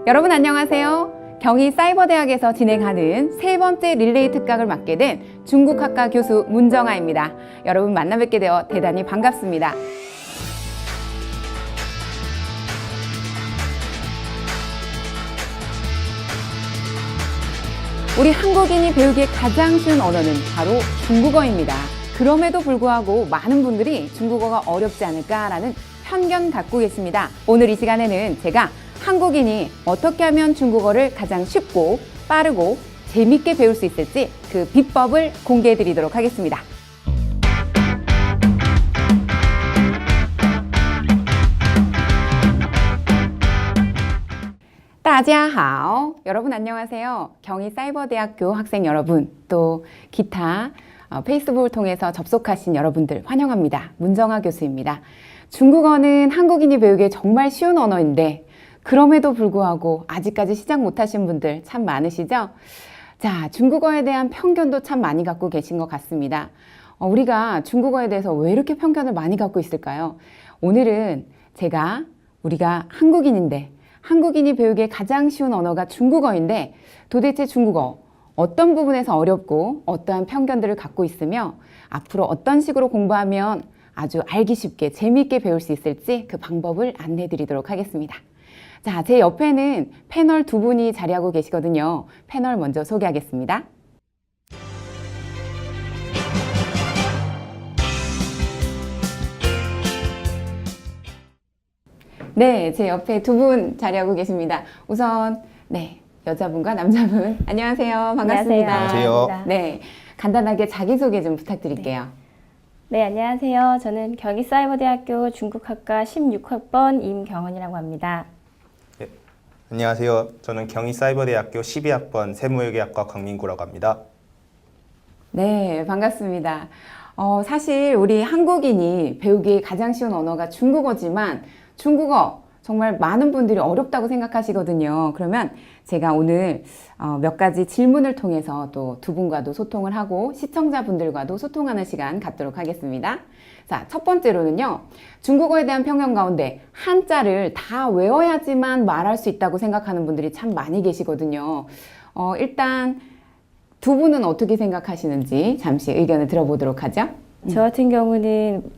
여러분 안녕하세요. 경희사이버대학에서 진행하는 세 번째 릴레이 특강을 맡게 된 중국학과 교수 문정아입니다. 여러분 만나 뵙게 되어 대단히 반갑습니다. 우리 한국인이 배우기에 가장 쉬운 언어는 바로 중국어입니다. 그럼에도 불구하고 많은 분들이 중국어가 어렵지 않을까라는 편견 갖고 계십니다. 오늘 이 시간에는 제가 한국인이 어떻게 하면 중국어를 가장 쉽고 빠르고 재밌게 배울 수 있을지 그 비법을 공개해 드리도록 하겠습니다. 大家好. 여러분 안녕하세요. 경희사이버대학교 학생 여러분, 또 기타 페이스북을 통해서 접속하신 여러분들 환영합니다. 문정아 교수입니다. 중국어는 한국인이 배우기에 정말 쉬운 언어인데 그럼에도 불구하고 아직까지 시작 못하신 분들 참 많으시죠? 자, 중국어에 대한 편견도 참 많이 갖고 계신 것 같습니다. 우리가 중국어에 대해서 왜 이렇게 편견을 많이 갖고 있을까요? 오늘은 우리가 한국인인데 한국인이 배우기에 가장 쉬운 언어가 중국어인데 도대체 중국어 어떤 부분에서 어렵고 어떠한 편견들을 갖고 있으며 앞으로 어떤 식으로 공부하면 아주 알기 쉽게 재미있게 배울 수 있을지 그 방법을 안내해 드리도록 하겠습니다. 자, 제 옆에는 패널 두 분이 자리하고 계시거든요. 패널 먼저 소개하겠습니다. 네, 제 옆에 두 분 자리하고 계십니다. 우선 여자분과 남자분 안녕하세요. 반갑습니다. 안녕하세요. 네, 간단하게 자기소개 좀 부탁드릴게요. 네, 안녕하세요. 저는 경희사이버대학교 중국학과 16학번 임경원이라고 합니다. 네, 안녕하세요. 저는 경희사이버대학교 12학번 세무회계학과 강민구라고 합니다. 네, 반갑습니다. 사실 우리 한국인이 배우기 가장 쉬운 언어가 중국어지만 중국어 정말 많은 분들이 어렵다고 생각하시거든요. 그러면 제가 오늘 몇 가지 질문을 통해서 또 두 분과도 소통을 하고 시청자분들과도 소통하는 시간 갖도록 하겠습니다. 자, 첫 번째로는요. 중국어에 대한 편견 가운데 한자를 다 외워야지만 말할 수 있다고 생각하는 분들이 참 많이 계시거든요. 일단 두 분은 어떻게 생각하시는지 잠시 의견을 들어보도록 하죠. 저 같은 경우는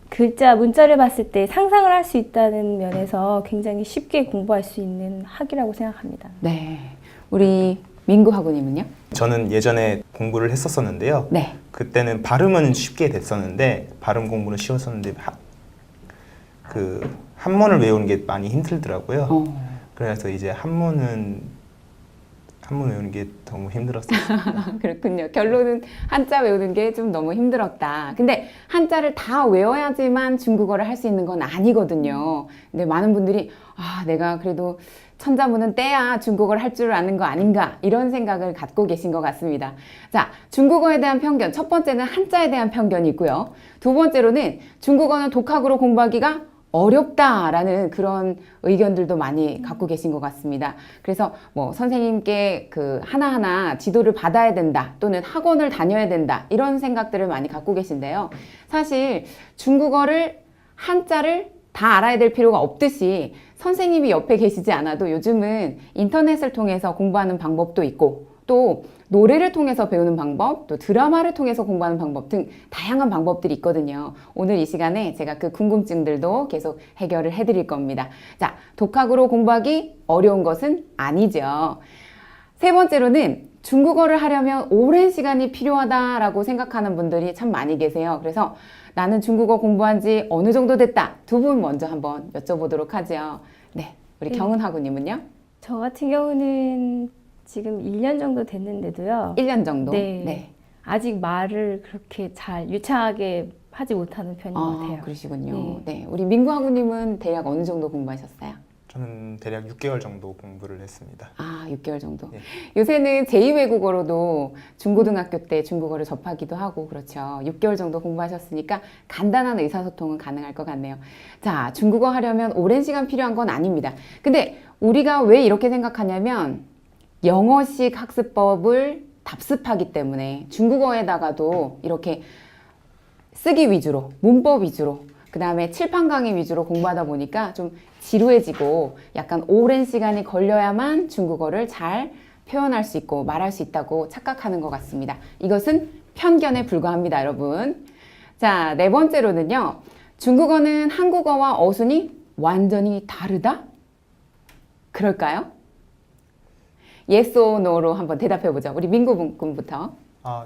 문자를 봤을 때 상상을 할 수 있다는 면에서 굉장히 쉽게 공부할 수 있는 학이라고 생각합니다. 네, 우리 민구 학우님은요? 저는 예전에 공부를 했었는데요. 네. 그때는 발음은 쉽게 됐었는데 발음 공부는 쉬웠었는데 한문을 외우는 게 많이 힘들더라고요. 그래서 이제 한문 외우는 게 너무 힘들었어요. 그렇군요. 결론은 한자 외우는 게 좀 너무 힘들었다. 근데 한자를 다 외워야지만 중국어를 할 수 있는 건 아니거든요. 근데 많은 분들이 내가 그래도 천자문은 떼야 중국어를 할 줄 아는 거 아닌가 이런 생각을 갖고 계신 것 같습니다. 자, 중국어에 대한 편견. 첫 번째는 한자에 대한 편견이 있고요. 두 번째로는 중국어는 독학으로 공부하기가 어렵다라는 그런 의견들도 많이 갖고 계신 것 같습니다. 그래서 선생님께 하나하나 지도를 받아야 된다 또는 학원을 다녀야 된다 이런 생각들을 많이 갖고 계신데요. 사실 중국어를 한자를 다 알아야 될 필요가 없듯이 선생님이 옆에 계시지 않아도 요즘은 인터넷을 통해서 공부하는 방법도 있고 또 노래를 통해서 배우는 방법, 또 드라마를 통해서 공부하는 방법 등 다양한 방법들이 있거든요. 오늘 이 시간에 제가 그 궁금증들도 계속 해결을 해드릴 겁니다. 자, 독학으로 공부하기 어려운 것은 아니죠. 세 번째로는 중국어를 하려면 오랜 시간이 필요하다라고 생각하는 분들이 참 많이 계세요. 그래서 나는 중국어 공부한 지 어느 정도 됐다. 두 분 먼저 한번 여쭤보도록 하죠. 네, 우리 경은하구님은요? 저 같은 경우는 지금 1년 정도 됐는데도요. 1년 정도? 네. 아직 말을 그렇게 잘 유창하게 하지 못하는 편인 것 같아요. 그러시군요. 네. 우리 민구하구님은 대략 어느 정도 공부하셨어요? 저는 대략 6개월 정도 공부를 했습니다. 6개월 정도. 네. 요새는 제2외국어로도 중고등학교 때 중국어를 접하기도 하고 그렇죠. 6개월 정도 공부하셨으니까 간단한 의사소통은 가능할 것 같네요. 자, 중국어 하려면 오랜 시간 필요한 건 아닙니다. 근데 우리가 왜 이렇게 생각하냐면 영어식 학습법을 답습하기 때문에 중국어에다가도 이렇게 쓰기 위주로, 문법 위주로 그 다음에 칠판 강의 위주로 공부하다 보니까 좀 지루해지고 약간 오랜 시간이 걸려야만 중국어를 잘 표현할 수 있고 말할 수 있다고 착각하는 것 같습니다. 이것은 편견에 불과합니다, 여러분. 자, 네 번째로는요. 중국어는 한국어와 어순이 완전히 다르다? 그럴까요? Yes or no로 한번 대답해 보죠. 우리 민구 군부터. 아,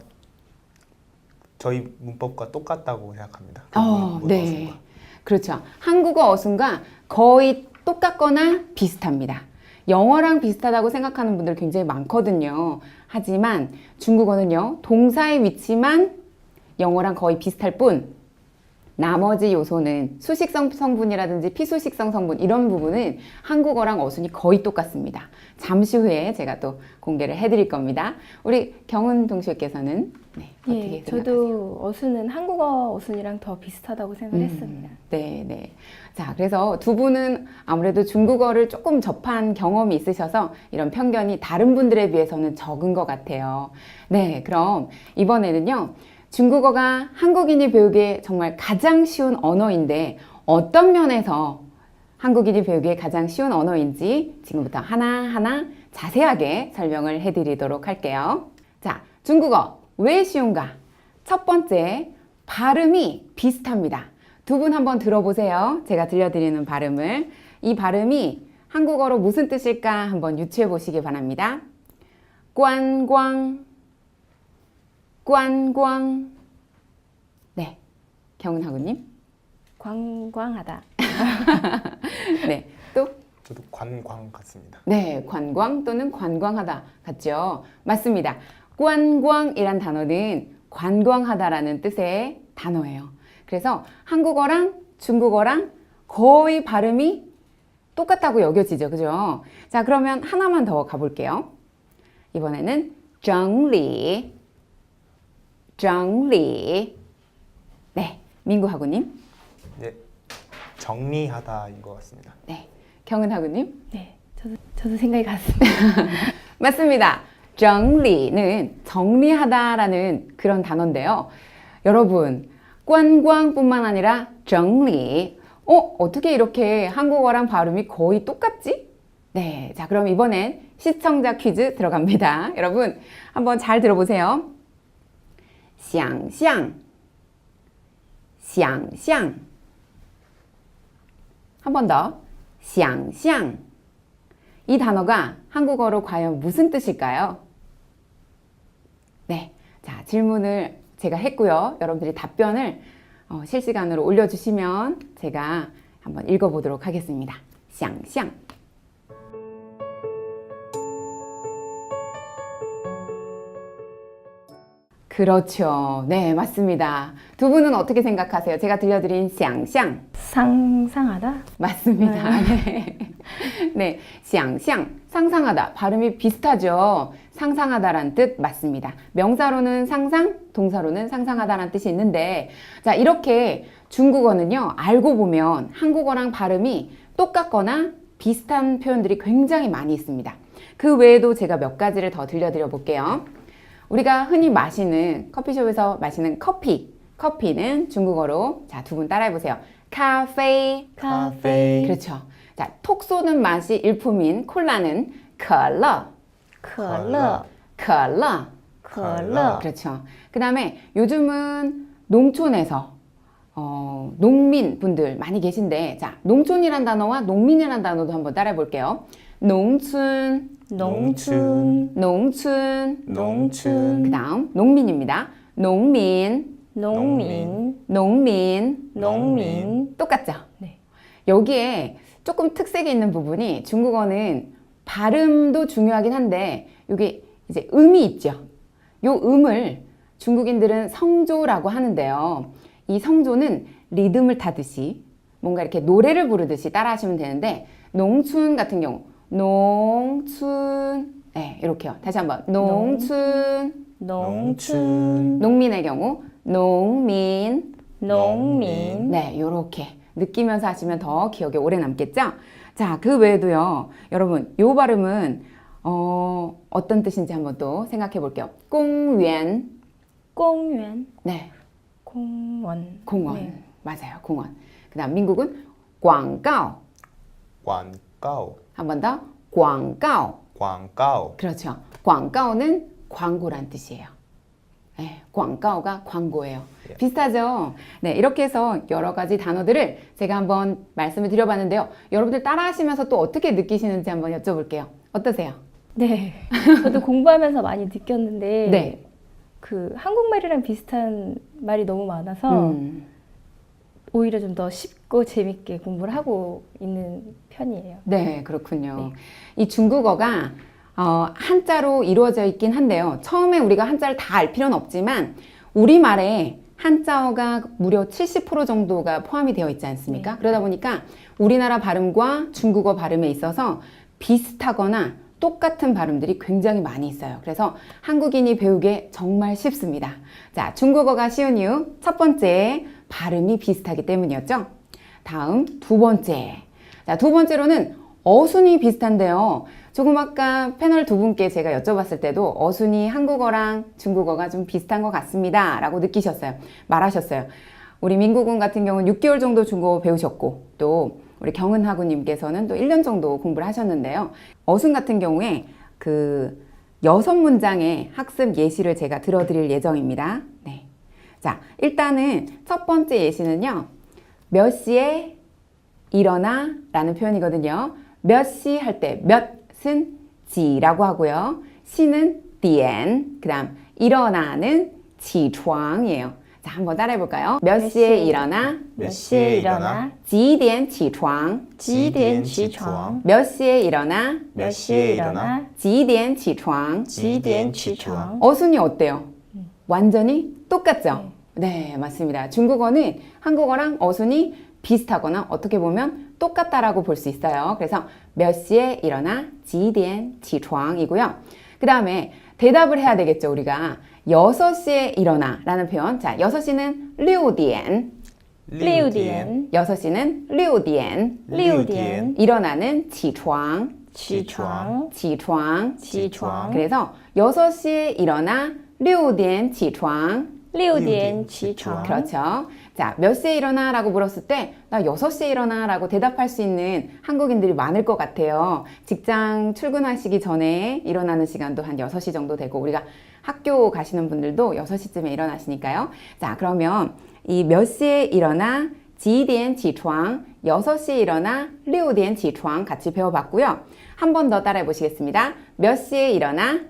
저희 문법과 똑같다고 생각합니다. 네. 그렇죠. 한국어 어순과 거의 똑같거나 비슷합니다. 영어랑 비슷하다고 생각하는 분들 굉장히 많거든요. 하지만 중국어는요, 동사의 위치만 영어랑 거의 비슷할 뿐, 나머지 요소는 수식성 성분이라든지 피수식성 성분 이런 부분은 한국어랑 어순이 거의 똑같습니다. 잠시 후에 제가 또 공개를 해드릴 겁니다. 우리 경은 동시께서는 네, 어떻게 예, 생각하세요? 저도 어순은 한국어 어순이랑 더 비슷하다고 생각했습니다. 네, 네. 자, 그래서 두 분은 아무래도 중국어를 조금 접한 경험이 있으셔서 이런 편견이 다른 분들에 비해서는 적은 것 같아요. 네, 그럼 이번에는요. 중국어가 한국인이 배우기에 정말 가장 쉬운 언어인데 어떤 면에서 한국인이 배우기에 가장 쉬운 언어인지 지금부터 하나하나 자세하게 설명을 해드리도록 할게요. 자, 중국어 왜 쉬운가? 첫 번째, 발음이 비슷합니다. 두 분 한번 들어보세요. 제가 들려드리는 발음을. 이 발음이 한국어로 무슨 뜻일까 한번 유추해 보시기 바랍니다. 관광, 관광. 네, 경은하구님. 관광하다. 네, 또? 저도 관광 같습니다. 네, 관광 또는 관광하다 같죠? 맞습니다. 관광이란 단어는 관광하다라는 뜻의 단어예요. 그래서 한국어랑 중국어랑 거의 발음이 똑같다고 여겨지죠. 그죠? 자, 그러면 하나만 더 가볼게요. 이번에는 정리, 정리. 네, 민구하구님. 네, 정리하다인 것 같습니다. 네, 경은하구님. 네, 저도 생각이 같습니다. 맞습니다. 정리는 정리하다라는 그런 단어인데요. 여러분, 관광뿐만 아니라 정리. 어떻게 이렇게 한국어랑 발음이 거의 똑같지? 네, 자 그럼 이번엔 시청자 퀴즈 들어갑니다. 여러분 한번 잘 들어보세요. 想象, 想象. 한 번 더. 想象. 이 단어가 한국어로 과연 무슨 뜻일까요? 네, 자 질문을 제가 했고요. 여러분들이 답변을 실시간으로 올려주시면 제가 한번 읽어보도록 하겠습니다. 想象. 그렇죠. 네, 맞습니다. 두 분은 어떻게 생각하세요? 제가 들려드린 想象. 상상하다? 맞습니다. 네. 네, 想象, 상상하다. 발음이 비슷하죠. 상상하다란 뜻 맞습니다. 명사로는 상상, 동사로는 상상하다란 뜻이 있는데, 자, 이렇게 중국어는요, 알고 보면 한국어랑 발음이 똑같거나 비슷한 표현들이 굉장히 많이 있습니다. 그 외에도 제가 몇 가지를 더 들려드려 볼게요. 우리가 흔히 마시는 커피숍에서 마시는 커피. 커피는 중국어로, 자, 두 분 따라해 보세요. 카페. 카페. 그렇죠. 자, 톡 쏘는 맛이 일품인 콜라는 可乐. 可乐, 可乐. 可乐. 그렇죠. 그 다음에 요즘은 농촌에서 농민 분들 많이 계신데, 자, 농촌이란 단어와 농민이란 단어도 한번 따라해 볼게요. 농촌, 농촌, 농촌. 농촌. 그 다음 농민입니다. 농민, 농민, 농민. 농민. 똑같죠? 네. 여기에 조금 특색이 있는 부분이 중국어는 발음도 중요하긴 한데 여기 이제 음이 있죠. 요 음을 중국인들은 성조라고 하는데요. 이 성조는 리듬을 타듯이 뭔가 이렇게 노래를 부르듯이 따라 하시면 되는데, 농춘 같은 경우 농춘, 네, 이렇게요. 다시 한번 농춘. 농춘, 농민의 경우 농민. 농민, 네, 요렇게 느끼면서 하시면 더 기억에 오래 남겠죠? 자, 그 외에도요. 여러분, 요 발음은 어떤 뜻인지 한번 또 생각해 볼게요. 공원. 공원, 네, 공원, 공원. 네. 맞아요, 공원. 그다음 미국은 广告. 广告, 한 번 더. 广告. 广告. 그렇죠. 广告는 광고란 뜻이에요. 네, 广告가 광고예요. 예. 비슷하죠? 네, 이렇게 해서 여러 가지 단어들을 제가 한번 말씀을 드려봤는데요. 여러분들 따라하시면서 또 어떻게 느끼시는지 한번 여쭤볼게요. 어떠세요? 네. 저도 공부하면서 많이 느꼈는데 네. 그 한국말이랑 비슷한 말이 너무 많아서 오히려 좀 더 쉽고 재밌게 공부를 하고 있는 편이에요. 네, 그렇군요. 이 중국어가 한자로 이루어져 있긴 한데요. 처음에 우리가 한자를 다 알 필요는 없지만 우리말에 한자어가 무려 70% 정도가 포함이 되어 있지 않습니까? 네. 그러다 보니까 우리나라 발음과 중국어 발음에 있어서 비슷하거나 똑같은 발음들이 굉장히 많이 있어요. 그래서 한국인이 배우기에 정말 쉽습니다. 자, 중국어가 쉬운 이유 첫 번째, 발음이 비슷하기 때문이었죠. 다음 두 번째. 자, 두 번째로는 어순이 비슷한데요. 조금 아까 패널 두 분께 제가 여쭤봤을 때도 어순이 한국어랑 중국어가 좀 비슷한 것 같습니다. 라고 느끼셨어요. 말하셨어요. 우리 민구군 같은 경우는 6개월 정도 중국어 배우셨고 또 우리 경은하구님께서는 또 1년 정도 공부를 하셨는데요. 어순 같은 경우에 그 6문장의 학습 예시를 제가 들어드릴 예정입니다. 네. 자, 일단은 첫 번째 예시는요. 몇 시에 일어나 라는 표현이거든요. 몇 시 할 때 몇은 지라고 하고요. 시는 디엔, 그 다음 일어나는 지床이에요. 자, 한번 따라해 볼까요? 몇 시에 일어나? 몇 시에 일어나? 几点起床? 几点起床? 몇 시에 일어나? 몇 시에 일어나? 几点起床? 几点起床? 어순이 어때요? 완전히 똑같죠? 네, 맞습니다. 중국어는 한국어랑 어순이 비슷하거나 어떻게 보면 똑같다라고 볼 수 있어요. 그래서 몇 시에 일어나? 几点起床이고요. 그 다음에 대답을 해야 되겠죠, 우리가. 6시에 일어나 라는 표현. 자, 6시는 6点. 6点. 6시는 6点. 6点. 일어나는 起床. 起床. 起床. 起床. 그래서 6시에 일어나 6点起床. 6点起床. 그렇죠. 자, 몇 시에 일어나? 라고 물었을 때, 나 6시에 일어나? 라고 대답할 수 있는 한국인들이 많을 것 같아요. 직장 출근하시기 전에 일어나는 시간도 한 6시 정도 되고, 우리가 학교 가시는 분들도 6시쯤에 일어나시니까요. 자, 그러면 이 몇 시에 일어나? 几点起床? 6시에 일어나? 6点起床 같이 배워봤고요. 한 번 더 따라해 보시겠습니다. 몇 시에 일어나?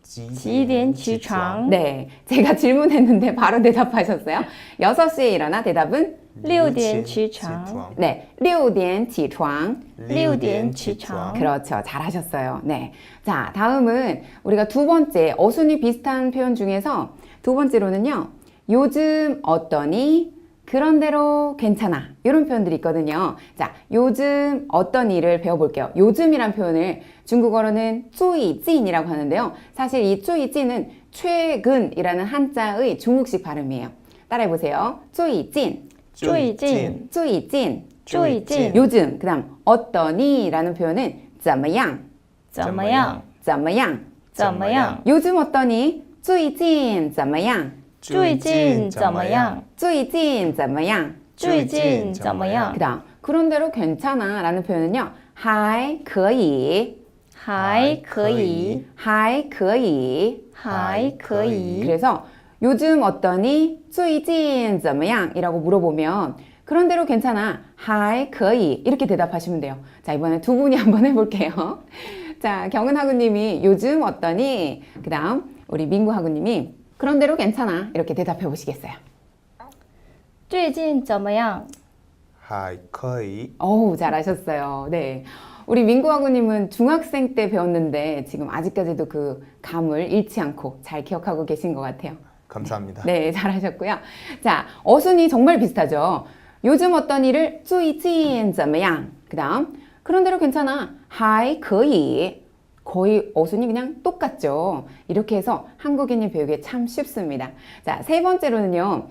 几点起床? 네, 제가 질문했는데 바로 대답하셨어요. 6시에 일어나 대답은 6点起床. 네, 6点起床. 6点起床. 그렇죠. 잘하셨어요. 네. 자, 다음은 우리가 두 번째 어순이 비슷한 표현 중에서 두 번째로는요. 요즘 어떠니? 그런대로 괜찮아. 이런 표현들이 있거든요. 자, 요즘 어떤 일을 배워볼게요. 요즘이란 표현을 중국어로는 最近이라고 하는데요. 사실 이 最近은 최근이라는 한자의 중국식 발음이에요. 따라해보세요. 最近, 最近.最近, 最近. 요즘. 그 다음 어떠니 라는 표현은 怎么样,怎么样?怎么样.怎么样? 요즘 어떠니? 最近怎么样?最近怎么样?最近怎么样?最近怎么样? 그 다음 그런대로 괜찮아 라는 표현은요. 还可以,还可以,还可以.还可以. 그래서 요즘 어떠니? 最近怎么样? 이라고 물어보면 그런대로 괜찮아. 还可以. 이렇게 대답하시면 돼요. 자, 이번에 두 분이 한번 해볼게요. 자, 경은하구님이 요즘 어떠니? 그 다음 우리 민구하구님이 그런대로 괜찮아. 이렇게 대답해 보시겠어요? 最近怎么样?还可以. 어우, 잘하셨어요. 네. 우리 민구하구님은 중학생 때 배웠는데 지금 아직까지도 그 감을 잃지 않고 잘 기억하고 계신 것 같아요. 감사합니다. 네, 잘하셨고요. 자, 어순이 정말 비슷하죠. 요즘 어떤 일을 最近怎么样? 그 다음 그런대로 괜찮아. 还可以. 거의 어순이 그냥 똑같죠. 이렇게 해서 한국인이 배우기 참 쉽습니다. 자, 세 번째로는요.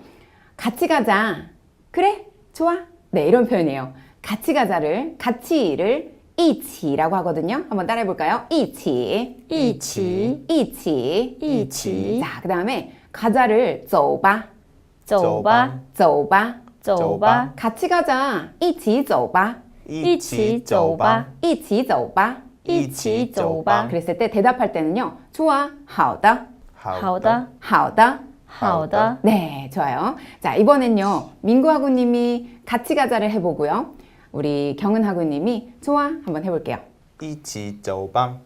같이 가자. 그래? 좋아? 네, 이런 표현이에요. 같이 가자를, 같이를 一起라고 하거든요. 한번 따라해 볼까요? 一起,一起,一起,一起. 자, 그 다음에 가자를 走吧,走吧,走吧,走吧 같이 가자. 一起走吧.一起走吧一起走吧.一起走吧 그랬을 때 대답할 때는요. 좋아. 好的.好的好的.好的 네, 좋아요. 자, 이번엔요. 민구 하구님이 같이 가자를 해보고요. 우리 경은 하구님이 좋아. 한번 해볼게요. 一起走吧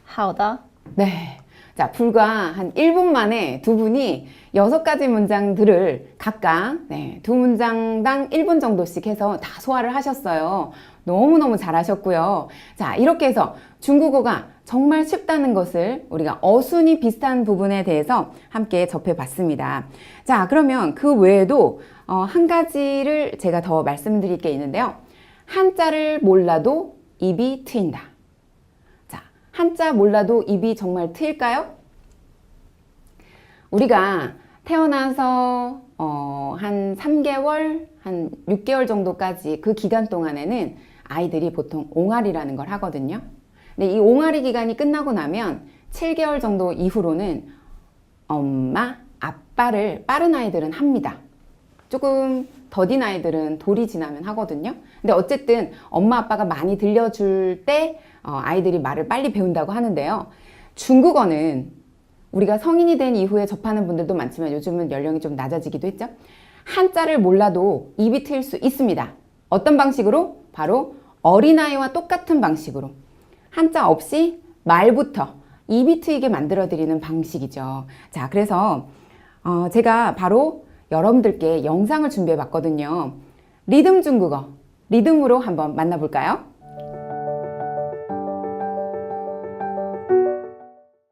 好的 네. 자, 불과 한 1분 만에 두 분이 6가지 문장들을 각각 두 문장당 1분 정도씩 해서 다 소화를 하셨어요. 너무너무 잘하셨고요. 자, 이렇게 해서 중국어가 정말 쉽다는 것을 우리가 어순이 비슷한 부분에 대해서 함께 접해봤습니다. 자, 그러면 그 외에도 한 가지를 제가 더 말씀드릴 게 있는데요. 한자를 몰라도 입이 트인다. 자, 한자 몰라도 입이 정말 트일까요? 우리가 태어나서 한 3개월, 한 6개월 정도까지 그 기간 동안에는 아이들이 보통 옹알이라는 걸 하거든요. 근데 이 옹알이 기간이 끝나고 나면 7개월 정도 이후로는 엄마, 아빠를 빠른 아이들은 합니다. 조금 더딘 아이들은 돌이 지나면 하거든요. 근데 어쨌든 엄마, 아빠가 많이 들려줄 때 아이들이 말을 빨리 배운다고 하는데요. 중국어는 우리가 성인이 된 이후에 접하는 분들도 많지만 요즘은 연령이 좀 낮아지기도 했죠. 한자를 몰라도 입이 트일 수 있습니다. 어떤 방식으로? 바로 어린아이와 똑같은 방식으로. 한자 없이 말부터 입이 트이게 만들어드리는 방식이죠. 자, 그래서 제가 바로 여러분들께 영상을 준비해 봤거든요. 리듬 중국어, 리듬으로 한번 만나볼까요?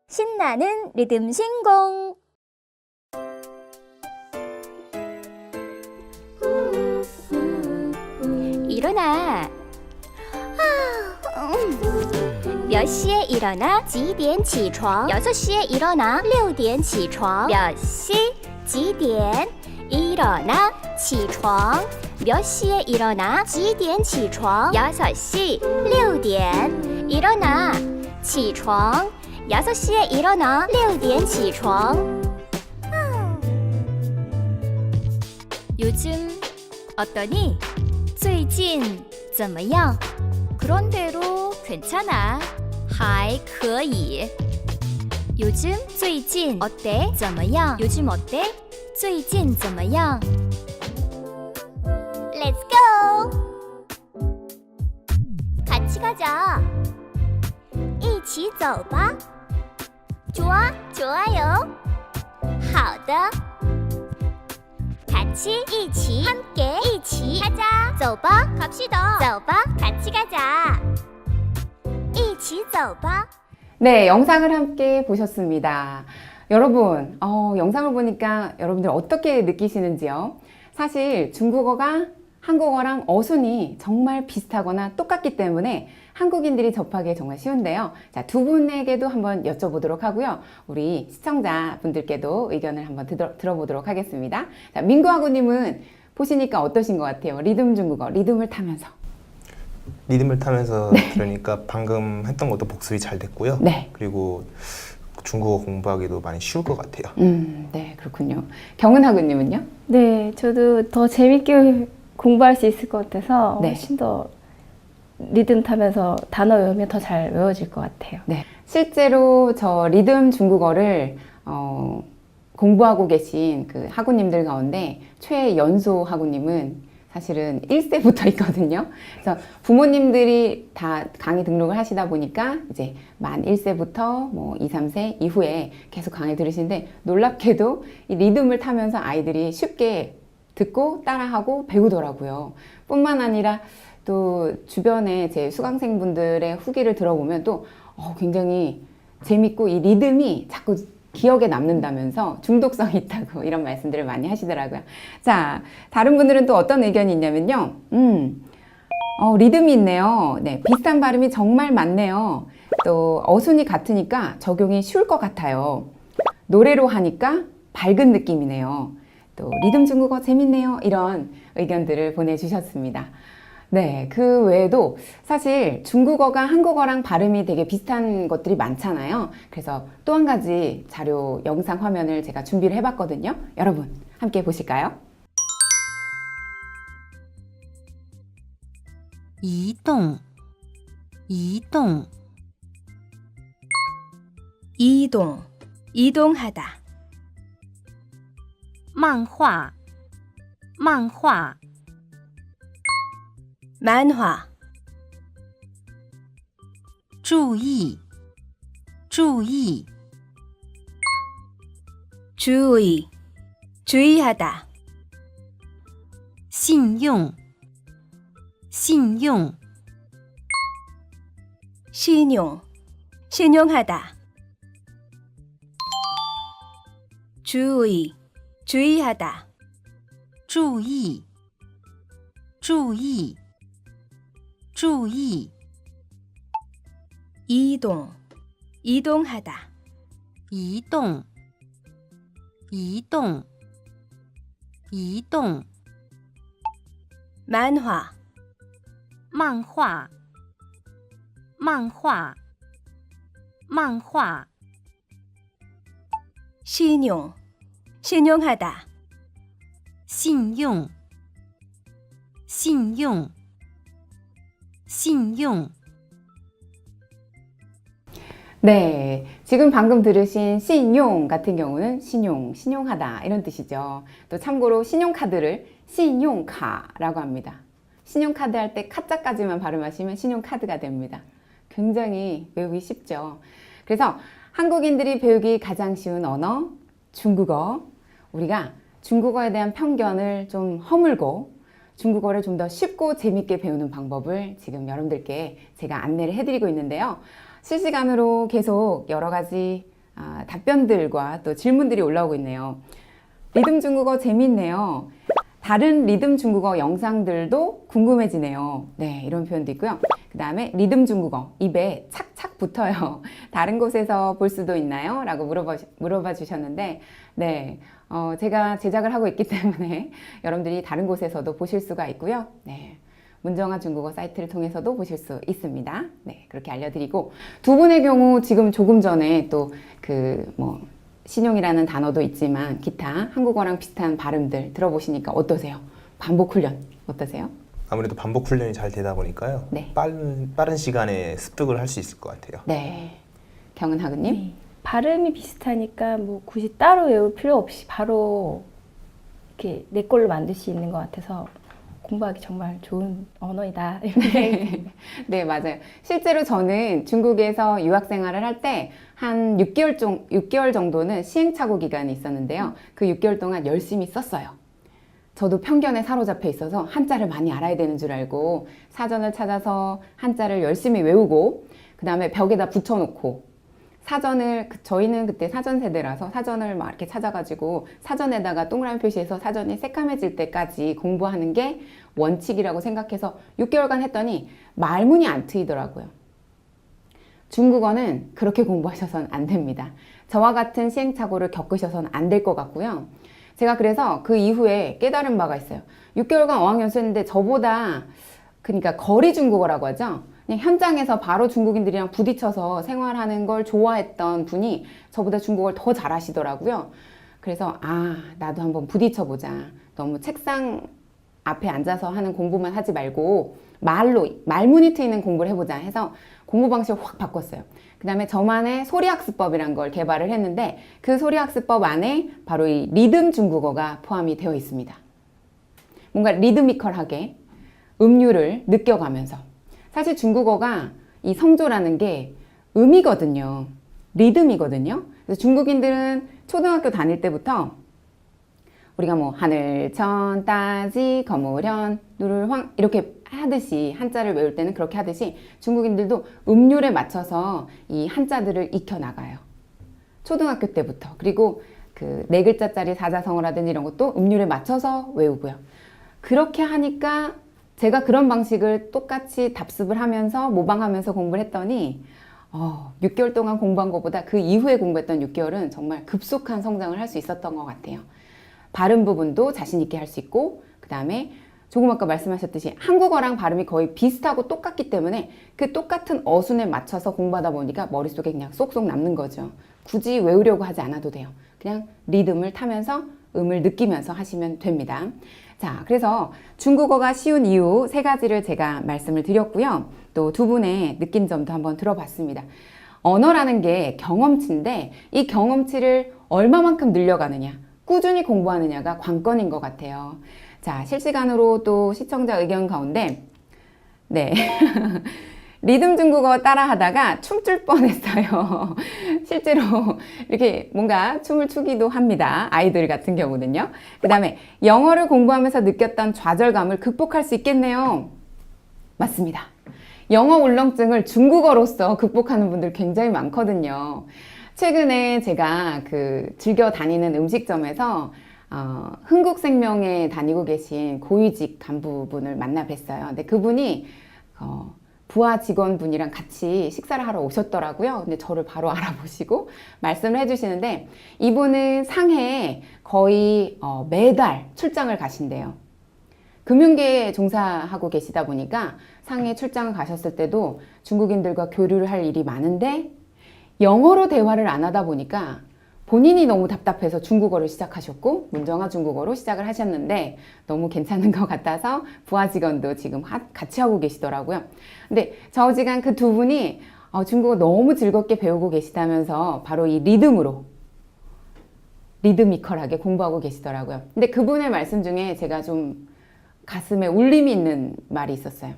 신나는 리듬 신공. 일어나. 몇 시에 일어나? 几点起床? 6시에 일어나? 6点起床. 몇 시? 几点? 일어나. 起床. 몇 시에 일어나? 几点起床? 6시. 6点. 일어나. 起床. 6시에 일어나. 6点起床. 요즘 어떠니? 最近怎么样? 그런대로 괜찮아. 还可以. 요즘 最近 어때? 怎么样? 요즘 어때? 最近怎么样? Let's go. 같이 가자. 一起走吧. 좋아, 좋아요. 好的. 같이, 一起, 함께, 一起 가자. 走吧, 갑시다. 走吧, 같이 가자. 一起走吧. 네, 영상을 함께 보셨습니다. 여러분, 영상을 보니까 여러분들 어떻게 느끼시는지요? 사실 중국어가 한국어랑 어순이 정말 비슷하거나 똑같기 때문에 한국인들이 접하기 정말 쉬운데요. 자, 두 분에게도 한번 여쭤보도록 하고요. 우리 시청자분들께도 의견을 한번 들어보도록 하겠습니다. 자, 민구하구님은 보시니까 어떠신 것 같아요? 리듬 중국어, 리듬을 타면서. 리듬을 타면서 들으니까 방금 했던 것도 복습이 잘 됐고요. 네. 그리고 중국어 공부하기도 많이 쉬울 것 같아요. 네, 그렇군요. 경은하구님은요? 네, 저도 더 재밌게 공부할 수 있을 것 같아서 네. 훨씬 더 리듬 타면서 단어 외우면 더 잘 외워질 것 같아요. 네, 실제로 저 리듬 중국어를 공부하고 계신 그 학우님들 가운데 최연소 학우님은 사실은 1세부터 있거든요. 그래서 부모님들이 다 강의 등록을 하시다 보니까 이제 만 1세부터 뭐 2, 3세 이후에 계속 강의 들으시는데 놀랍게도 이 리듬을 타면서 아이들이 쉽게 듣고 따라하고 배우더라고요. 뿐만 아니라 또 주변에 제 수강생분들의 후기를 들어보면 또 굉장히 재밌고 이 리듬이 자꾸 기억에 남는다면서 중독성이 있다고 이런 말씀들을 많이 하시더라고요. 자, 다른 분들은 또 어떤 의견이 있냐면요. 리듬이 있네요. 네, 비슷한 발음이 정말 많네요. 또 어순이 같으니까 적용이 쉬울 것 같아요. 노래로 하니까 밝은 느낌이네요. 또 리듬 중국어 재밌네요. 이런 의견들을 보내주셨습니다. 네, 그 외에도 사실 중국어가 한국어랑 발음이 되게 비슷한 것들이 많잖아요. 그래서 또 한 가지 자료 영상 화면을 제가 준비를 해봤거든요. 여러분 함께 보실까요? 移动，移动， 이동, 이동하다. 漫画，漫画， 만화, 注意，注意， 주의, 주의하다. 信用，信用， 신용, 신용하다. 주의, 주의하다. 注意，注意，注意， 이동, 이동하다. 移动，移动，移动， 만화, 漫画，漫画，漫画， 신용, 신용하다. 信用，信用，信用。 네, 지금 방금 들으신 신용 같은 경우는 신용, 신용하다 이런 뜻이죠. 또 참고로 신용카드를 신용카라고 합니다. 신용카드 할 때 카자까지만 발음하시면 신용카드가 됩니다. 굉장히 외우기 쉽죠. 그래서 한국인들이 배우기 가장 쉬운 언어, 중국어. 우리가 중국어에 대한 편견을 좀 허물고 중국어를 좀 더 쉽고 재밌게 배우는 방법을 지금 여러분들께 제가 안내를 해드리고 있는데요. 실시간으로 계속 여러 가지 답변들과 또 질문들이 올라오고 있네요. 리듬 중국어 재밌네요. 다른 리듬 중국어 영상들도 궁금해지네요. 네, 이런 표현도 있고요. 그 다음에 리듬 중국어 입에 착착 붙어요. 다른 곳에서 볼 수도 있나요? 라고 물어봐 주셨는데 네, 제가 제작을 하고 있기 때문에 여러분들이 다른 곳에서도 보실 수가 있고요. 네. 문정아 중국어 사이트를 통해서도 보실 수 있습니다. 네, 그렇게 알려드리고 두 분의 경우 지금 조금 전에 또 신용이라는 단어도 있지만 기타 한국어랑 비슷한 발음들 들어보시니까 어떠세요? 반복 훈련 어떠세요? 아무래도 반복 훈련이 잘 되다 보니까요. 네. 빠른 시간에 습득을 할 수 있을 것 같아요. 네, 경은하그님. 네. 발음이 비슷하니까 뭐 굳이 따로 외울 필요 없이 바로 이렇게 내 걸로 만들 수 있는 것 같아서 공부하기 정말 좋은 언어이다. 네, 맞아요. 실제로 저는 중국에서 유학 생활을 할 때 한 6개월 정도는 시행착오 기간이 있었는데요. 그 6개월 동안 열심히 썼어요. 저도 편견에 사로잡혀 있어서 한자를 많이 알아야 되는 줄 알고 사전을 찾아서 한자를 열심히 외우고 그 다음에 벽에다 붙여놓고 사전을 저희는 그때 사전 세대라서 사전을 막 이렇게 찾아가지고 사전에다가 동그라미 표시해서 사전이 새까매질 때까지 공부하는 게 원칙이라고 생각해서 6개월간 했더니 말문이 안 트이더라고요. 중국어는 그렇게 공부하셔서는 안 됩니다. 저와 같은 시행착오를 겪으셔서는 안 될 것 같고요. 제가 그래서 그 이후에 깨달은 바가 있어요. 6개월간 어학연수 했는데 저보다 그러니까 거리 중국어라고 하죠. 그냥 현장에서 바로 중국인들이랑 부딪혀서 생활하는 걸 좋아했던 분이 저보다 중국어를 더 잘하시더라고요. 그래서 나도 한번 부딪혀보자. 너무 책상 앞에 앉아서 하는 공부만 하지 말고 말문이 트이는 공부를 해보자 해서 공부 방식을 확 바꿨어요. 그 다음에 저만의 소리학습법이란 걸 개발을 했는데 그 소리학습법 안에 바로 이 리듬 중국어가 포함이 되어 있습니다. 뭔가 리드미컬하게 음률을 느껴가면서 사실 중국어가 이 성조라는 게 음이거든요. 리듬이거든요. 그래서 중국인들은 초등학교 다닐 때부터 우리가 뭐 하늘, 천, 따지, 거무련, 누를, 황 이렇게 하듯이 한자를 외울 때는 그렇게 하듯이 중국인들도 음률에 맞춰서 이 한자들을 익혀나가요. 초등학교 때부터. 그리고 그 네 글자짜리 사자성어라든지 이런 것도 음률에 맞춰서 외우고요. 그렇게 하니까 제가 그런 방식을 똑같이 답습을 하면서 모방하면서 공부를 했더니 6개월 동안 공부한 것보다 그 이후에 공부했던 6개월은 정말 급속한 성장을 할 수 있었던 것 같아요. 발음 부분도 자신 있게 할 수 있고 그 다음에 조금 아까 말씀하셨듯이 한국어랑 발음이 거의 비슷하고 똑같기 때문에 그 똑같은 어순에 맞춰서 공부하다 보니까 머릿속에 그냥 쏙쏙 남는 거죠. 굳이 외우려고 하지 않아도 돼요. 그냥 리듬을 타면서 음을 느끼면서 하시면 됩니다. 자, 그래서 중국어가 쉬운 이유 3가지를 제가 말씀을 드렸고요. 또 두 분의 느낀 점도 한번 들어봤습니다. 언어라는 게 경험치인데 이 경험치를 얼마만큼 늘려가느냐, 꾸준히 공부하느냐가 관건인 것 같아요. 자, 실시간으로 또 시청자 의견 가운데 네. 리듬 중국어 따라 하다가 춤출 뻔했어요. 실제로 이렇게 뭔가 춤을 추기도 합니다. 아이들 같은 경우는요. 그 다음에 영어를 공부하면서 느꼈던 좌절감을 극복할 수 있겠네요. 맞습니다. 영어 울렁증을 중국어로서 극복하는 분들 굉장히 많거든요. 최근에 제가 즐겨 다니는 음식점에서 흥국생명에 다니고 계신 고위직 간부분을 만나 뵀어요. 근데 그분이 부하 직원분이랑 같이 식사를 하러 오셨더라고요. 근데 저를 바로 알아보시고 말씀을 해주시는데 이분은 상해에 거의 매달 출장을 가신대요. 금융계에 종사하고 계시다 보니까 상해 출장을 가셨을 때도 중국인들과 교류를 할 일이 많은데 영어로 대화를 안 하다 보니까 본인이 너무 답답해서 중국어를 시작하셨고 문정아 중국어로 시작을 하셨는데 너무 괜찮은 것 같아서 부하 직원도 지금 같이 하고 계시더라고요. 근데 좌우지간 그 두 분이 중국어 너무 즐겁게 배우고 계시다면서 바로 이 리드미컬하게 공부하고 계시더라고요. 근데 그분의 말씀 중에 제가 좀 가슴에 울림이 있는 말이 있었어요.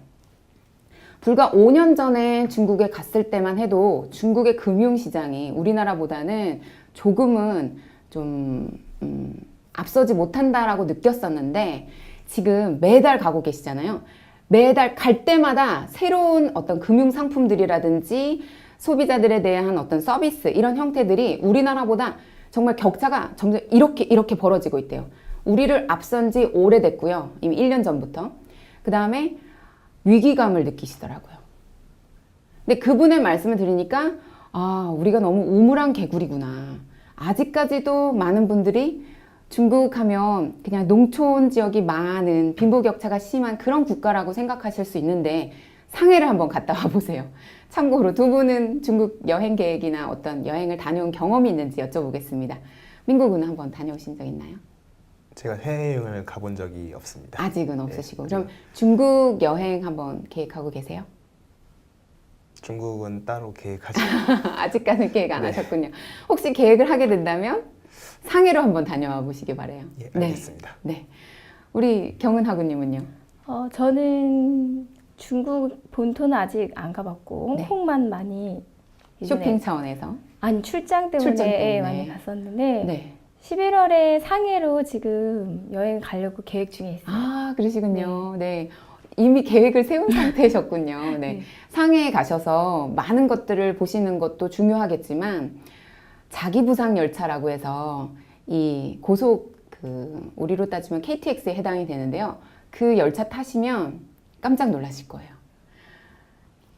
불과 5년 전에 중국에 갔을 때만 해도 중국의 금융시장이 우리나라보다는 조금은 좀 앞서지 못한다라고 느꼈었는데 지금 매달 가고 계시잖아요. 매달 갈 때마다 새로운 어떤 금융상품들이라든지 소비자들에 대한 어떤 서비스 이런 형태들이 우리나라보다 정말 격차가 점점 이렇게 벌어지고 있대요. 우리를 앞선 지 오래됐고요. 이미 1년 전부터. 그 다음에 위기감을 느끼시더라고요. 근데 그분의 말씀을 들으니까 우리가 너무 우물한 개구리구나. 아직까지도 많은 분들이 중국 하면 그냥 농촌 지역이 많은 빈부격차가 심한 그런 국가라고 생각하실 수 있는데 상해를 한번 갔다 와 보세요. 참고로 두 분은 중국 여행 계획이나 어떤 여행을 다녀온 경험이 있는지 여쭤보겠습니다. 민국은 한번 다녀오신 적 있나요? 제가 해외여행을 가본 적이 없습니다. 아직은 없으시고. 네. 그럼 중국 여행 한번 계획하고 계세요? 중국은 따로 계획하지 아직까지는 계획 안 네. 하셨군요. 혹시 계획을 하게 된다면 상해로 한번 다녀와 보시기 바래요. 예, 알겠습니다. 네. 우리 경은하구님은요? 저는 중국 본토는 아직 안 가봤고 네. 홍콩만 많이 예전에- 쇼핑 차원에서. 아니 출장 때문에, 출장 때문에. 많이 갔었는데 네. 11월에 상해로 지금 여행 가려고 계획 중에 있어요. 아, 그러시군요. 네. 이미 계획을 세운 상태셨군요. 네. 네. 상해에 가셔서 많은 것들을 보시는 것도 중요하겠지만 자기 부상 열차라고 해서 이 고속 우리로 따지면 KTX에 해당이 되는데요. 그 열차 타시면 깜짝 놀라실 거예요.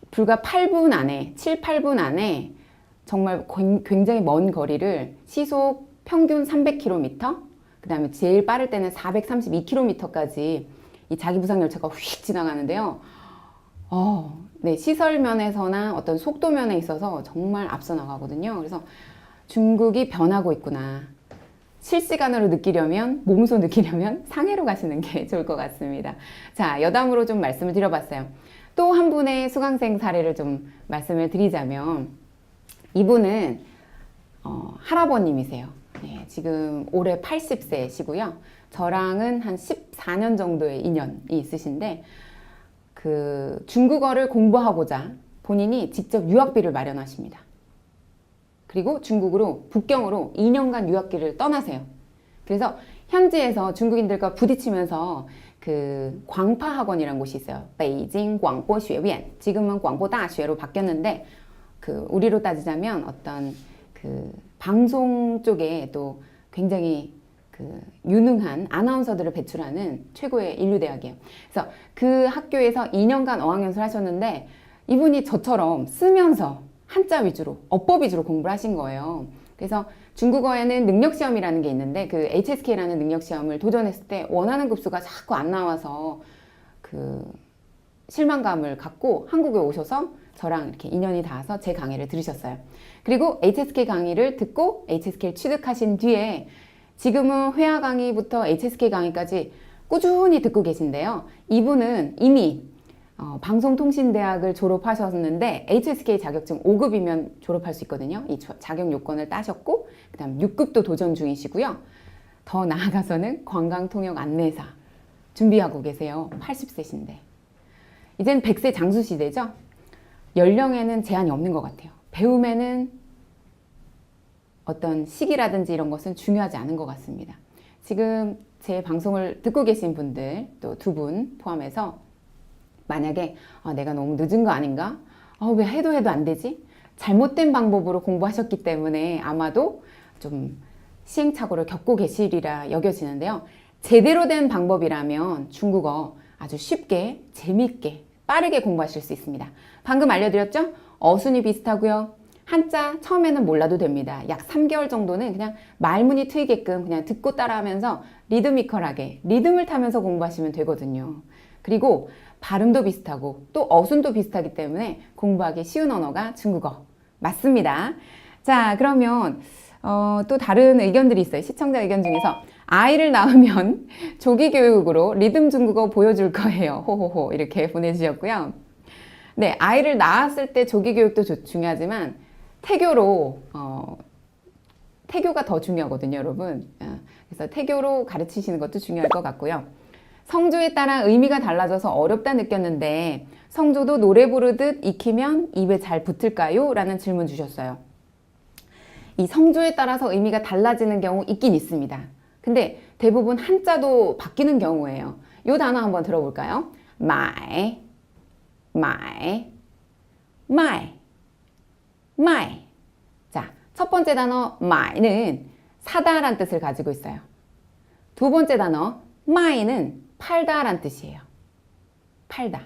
불과 8분 안에, 7, 8분 안에 정말 굉장히 먼 거리를 시속 평균 300km, 그 다음에 제일 빠를 때는 432km까지 이 자기부상 열차가 휙 지나가는데요. 네, 시설 면에서나 어떤 속도 면에 있어서 정말 앞서 나가거든요. 그래서 중국이 변하고 있구나. 실시간으로 느끼려면, 몸소 느끼려면 상해로 가시는 게 좋을 것 같습니다. 자, 여담으로 좀 말씀을 드려봤어요. 또 한 분의 수강생 사례를 좀 말씀을 드리자면 이분은 할아버님이세요. 네, 지금 올해 80세시고요. 저랑은 한 14년 정도의 인연이 있으신데 중국어를 공부하고자 본인이 직접 유학비를 마련하십니다. 그리고 중국으로 북경으로 2년간 유학기를 떠나세요. 그래서 현지에서 중국인들과 부딪히면서 광파학원이라는 곳이 있어요. 베이징 광보学院, 지금은 광보大学로 바뀌었는데 우리로 따지자면 어떤 방송 쪽에 또 굉장히 유능한 아나운서들을 배출하는 최고의 인류대학이에요. 그래서 그 학교에서 2년간 어학연수를 하셨는데 이분이 저처럼 쓰면서 한자 위주로, 어법 위주로 공부를 하신 거예요. 그래서 중국어에는 능력시험이라는 게 있는데 HSK라는 능력시험을 도전했을 때 원하는 급수가 자꾸 안 나와서 실망감을 갖고 한국에 오셔서 저랑 이렇게 인연이 닿아서 제 강의를 들으셨어요. 그리고 HSK 강의를 듣고 HSK를 취득하신 뒤에 지금은 회화 강의부터 HSK 강의까지 꾸준히 듣고 계신데요. 이분은 이미 방송통신대학을 졸업하셨는데 HSK 자격증 5급이면 졸업할 수 있거든요. 이 자격 요건을 따셨고 그 다음 6급도 도전 중이시고요. 더 나아가서는 관광통역 안내사 준비하고 계세요. 80세신데. 이젠 100세 장수 시대죠. 연령에는 제한이 없는 것 같아요. 배움에는 어떤 시기라든지 이런 것은 중요하지 않은 것 같습니다. 지금 제 방송을 듣고 계신 분들 또 2분 포함해서 만약에 내가 너무 늦은 거 아닌가? 왜 해도 안 되지? 잘못된 방법으로 공부하셨기 때문에 아마도 좀 시행착오를 겪고 계시리라 여겨지는데요. 제대로 된 방법이라면 중국어 아주 쉽게, 재미있게, 빠르게 공부하실 수 있습니다. 방금 알려드렸죠? 어순이 비슷하고요. 한자 처음에는 몰라도 됩니다. 약 3개월 정도는 그냥 말문이 트이게끔 그냥 듣고 따라하면서 리드미컬하게 리듬을 타면서 공부하시면 되거든요. 그리고 발음도 비슷하고 또 어순도 비슷하기 때문에 공부하기 쉬운 언어가 중국어 맞습니다. 자, 그러면 또 다른 의견들이 있어요. 시청자 의견 중에서 아이를 낳으면 조기 교육으로 리듬 중국어 보여줄 거예요. 호호호 이렇게 보내주셨고요. 네, 아이를 낳았을 때 조기 교육도 중요하지만 태교가 더 중요하거든요, 여러분. 그래서 태교로 가르치시는 것도 중요할 것 같고요. 성조에 따라 의미가 달라져서 어렵다 느꼈는데 성조도 노래 부르듯 익히면 입에 잘 붙을까요? 라는 질문 주셨어요. 이 성조에 따라서 의미가 달라지는 경우 있긴 있습니다. 근데 대부분 한자도 바뀌는 경우예요. 이 단어 한번 들어볼까요? 마이, 마이, 마이, 마이. 자, 첫 번째 단어 마이는 사다란 뜻을 가지고 있어요. 두 번째 단어 마이는 팔다란 뜻이에요. 팔다.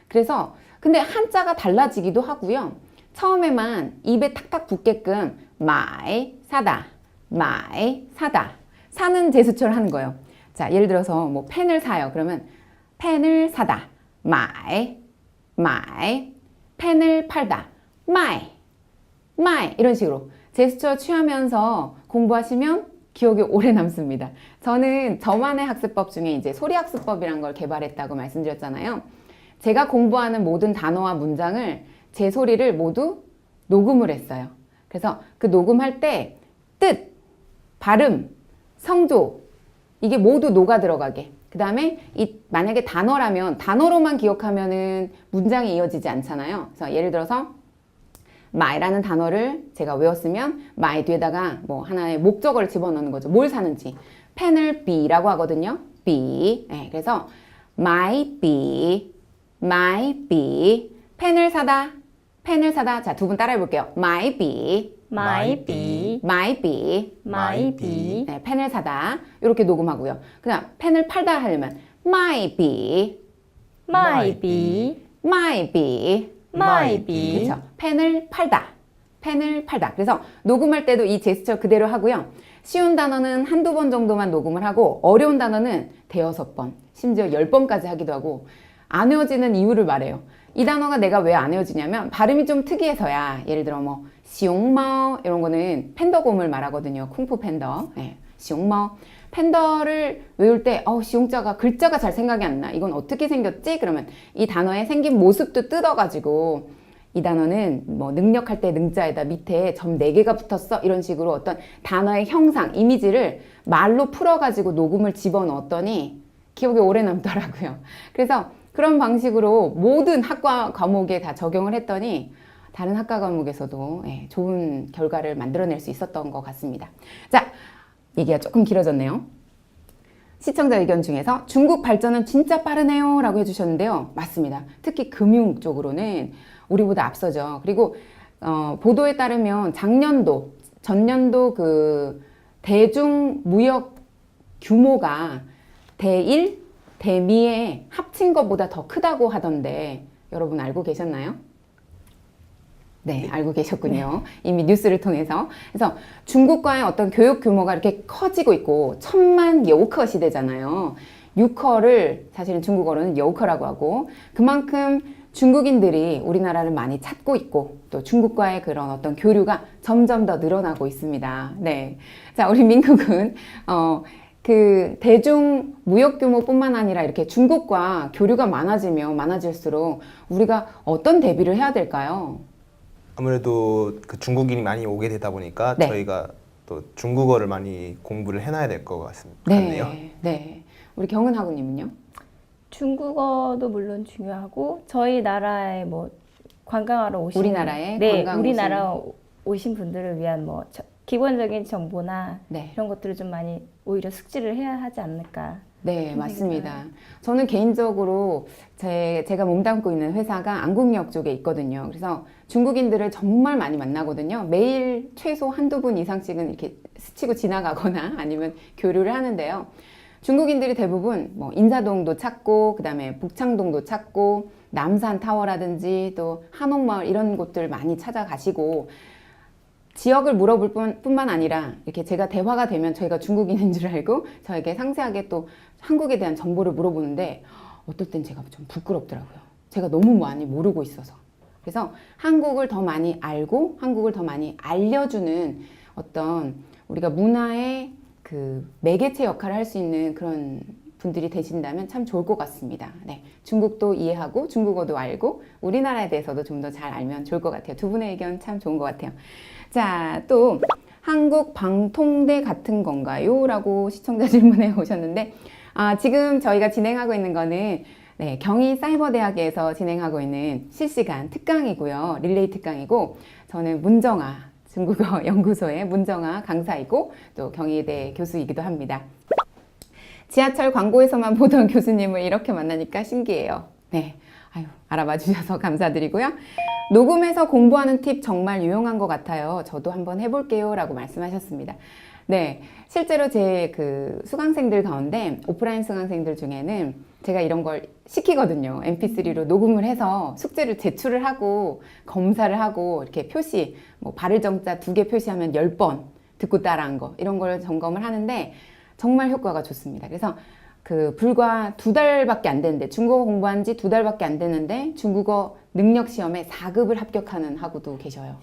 그래서 근데 한자가 달라지기도 하고요. 처음에만 입에 탁탁 붙게끔 마이 사다, 마이 사다. 사는 제스처를 하는 거예요. 자, 예를 들어서 뭐 펜을 사요. 그러면 펜을 사다, 마이, 마이. 펜을 팔다, 마이, 마이. 이런 식으로 제스처 취하면서 공부하시면 기억이 오래 남습니다. 저는 저만의 학습법 중에 이제 소리학습법이란 걸 개발했다고 말씀드렸잖아요. 제가 공부하는 모든 단어와 문장을 제 소리를 모두 녹음을 했어요. 그래서 그 녹음할 때 뜻, 발음, 성조 이게 모두 녹아 들어가게. 그 다음에 만약에 단어라면 단어로만 기억하면은 문장이 이어지지 않잖아요. 그래서 예를 들어서 마이라는 단어를 제가 외웠으면 마이 뒤에다가 뭐 하나의 목적어를 집어넣는 거죠. 뭘 사는지. 펜을 B라고 하거든요. B. 네, 그래서 my B, my B. 펜을 사다, 펜을 사다. 자, 2분 따라해 볼게요. my B, my B, my B. my B, 네, 펜을 사다. 이렇게 녹음하고요. 그냥 펜을 팔다 하려면 my B, my B, my B. my B. 그렇죠. 펜을 팔다. 펜을 팔다. 그래서 녹음할 때도 이 제스처 그대로 하고요. 쉬운 단어는 1~2번 정도만 녹음을 하고 어려운 단어는 5~6번, 심지어 10번까지 하기도 하고 안 외워지는 이유를 말해요. 이 단어가 내가 왜 안 외워지냐면 발음이 좀 특이해서야. 예를 들어 뭐 시옹마오 이런 거는 팬더곰을 말하거든요. 쿵푸 팬더. 네, 시옹마오. 팬더를 외울 때 시옹자가 글자가 잘 생각이 안 나. 이건 어떻게 생겼지? 그러면 이 단어의 생긴 모습도 뜯어가지고 이 단어는 뭐 능력할 때 능자에다 밑에 점 4개가 붙었어. 이런 식으로 어떤 단어의 형상, 이미지를 말로 풀어가지고 녹음을 집어넣었더니 기억에 오래 남더라고요. 그래서 그런 방식으로 모든 학과 과목에 다 적용을 했더니 다른 학과 과목에서도 좋은 결과를 만들어낼 수 있었던 것 같습니다. 자, 얘기가 조금 길어졌네요. 시청자 의견 중에서 중국 발전은 진짜 빠르네요 라고 해주셨는데요. 맞습니다. 특히 금융 쪽으로는 우리보다 앞서죠. 그리고 보도에 따르면 전년도 그 대중무역 규모가 대일, 대미에 합친 것보다 더 크다고 하던데 여러분 알고 계셨나요? 네, 알고 계셨군요. 이미 뉴스를 통해서. 그래서 중국과의 어떤 교육 규모가 이렇게 커지고 있고 1000만 여우커 시대잖아요. 유커를 사실은 중국어로는 여우커라고 하고 그만큼 중국인들이 우리나라를 많이 찾고 있고 또 중국과의 그런 어떤 교류가 점점 더 늘어나고 있습니다. 네. 자, 우리 민국은 그 대중 무역 규모뿐만 아니라 이렇게 중국과 교류가 많아지면 많아질수록 우리가 어떤 대비를 해야 될까요? 아무래도 그 중국인이 많이 오게 되다 보니까 네. 저희가 또 중국어를 많이 공부를 해놔야 될 것 네. 같네요. 네. 우리 경은하구님은요? 중국어도 물론 중요하고 저희 나라에 뭐 관광하러 오신 우리나라에 네, 관광 우리나라 오신 분들을 위한 뭐 기본적인 정보나 네. 이런 것들을 좀 많이 오히려 숙지를 해야 하지 않을까. 네, 맞습니다. 저는 개인적으로 제가 몸담고 있는 회사가 안국역 쪽에 있거든요. 그래서 중국인들을 정말 많이 만나거든요. 매일 최소 한두 분 이상씩은 이렇게 스치고 지나가거나 아니면 교류를 하는데요. 중국인들이 대부분 뭐 인사동도 찾고, 그 다음에 북창동도 찾고, 남산타워라든지 또 한옥마을 이런 곳들 많이 찾아가시고, 지역을 물어볼 뿐만 아니라 이렇게 제가 대화가 되면 저희가 중국인인 줄 알고 저에게 상세하게 또 한국에 대한 정보를 물어보는데 어떨 땐 제가 좀 부끄럽더라고요. 제가 너무 많이 모르고 있어서. 그래서 한국을 더 많이 알고 한국을 더 많이 알려주는 어떤 우리가 문화의 그 매개체 역할을 할 수 있는 그런 분들이 되신다면 참 좋을 것 같습니다. 네, 중국도 이해하고 중국어도 알고 우리나라에 대해서도 좀 더 잘 알면 좋을 것 같아요. 두 분의 의견 참 좋은 것 같아요. 자, 또 한국 방통대 같은 건가요? 라고 시청자 질문에 오셨는데 지금 저희가 진행하고 있는 거는 네, 경희사이버대학에서 진행하고 있는 실시간 특강이고요. 릴레이 특강이고 저는 문정아 중국어 연구소의 문정아 강사이고 또 경희대 교수이기도 합니다. 지하철 광고에서만 보던 교수님을 이렇게 만나니까 신기해요. 네, 아유, 알아봐 주셔서 감사드리고요. 녹음해서 공부하는 팁 정말 유용한 것 같아요. 저도 한번 해볼게요. 라고 말씀하셨습니다. 네, 실제로 제 그 수강생들 가운데 오프라인 수강생들 중에는 제가 이런 걸 시키거든요. mp3로 녹음을 해서 숙제를 제출을 하고 검사를 하고 이렇게 표시, 뭐 발을 정자 2개 표시하면 10번 듣고 따라한 거 이런 걸 점검을 하는데 정말 효과가 좋습니다. 그래서 그 불과 2달밖에 안 됐는데 중국어 공부한 지 2달밖에 안 됐는데 중국어 능력 시험에 4급을 합격하는 학우도 계셔요.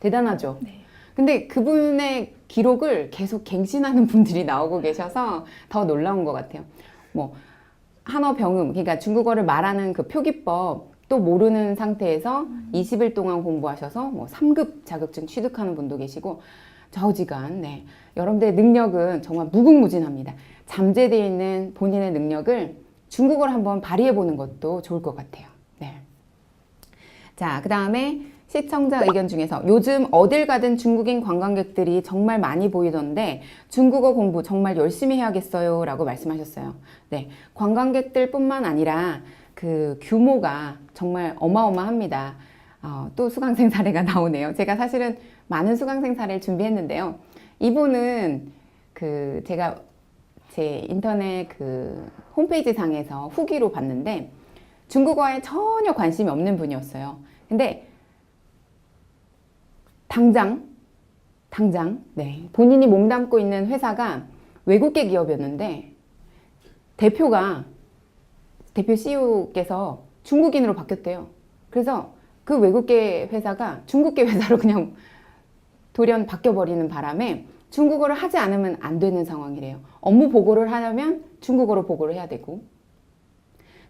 대단하죠? 네. 근데 그분의 기록을 계속 갱신하는 분들이 나오고 계셔서 더 놀라운 것 같아요. 뭐 한어 병음, 그러니까 중국어를 말하는 그 표기법 또 모르는 상태에서 20일 동안 공부하셔서 뭐 3급 자격증 취득하는 분도 계시고 좌우지간, 네. 여러분들의 능력은 정말 무궁무진합니다. 잠재되어 있는 본인의 능력을 중국어를 한번 발휘해 보는 것도 좋을 것 같아요. 네. 자, 그 다음에 시청자 의견 중에서 요즘 어딜 가든 중국인 관광객들이 정말 많이 보이던데 중국어 공부 정말 열심히 해야겠어요 라고 말씀하셨어요. 네, 관광객들 뿐만 아니라 그 규모가 정말 어마어마합니다. 또 수강생 사례가 나오네요. 제가 사실은 많은 수강생 사례를 준비했는데요. 이분은 그 제가 제 인터넷 그 홈페이지 상에서 후기로 봤는데 중국어에 전혀 관심이 없는 분이었어요. 근데 당장 네, 본인이 몸담고 있는 회사가 외국계 기업이었는데 대표 CEO께서 중국인으로 바뀌었대요. 그래서 그 외국계 회사가 중국계 회사로 그냥 돌연 바뀌어버리는 바람에 중국어를 하지 않으면 안 되는 상황이래요. 업무 보고를 하려면 중국어로 보고를 해야 되고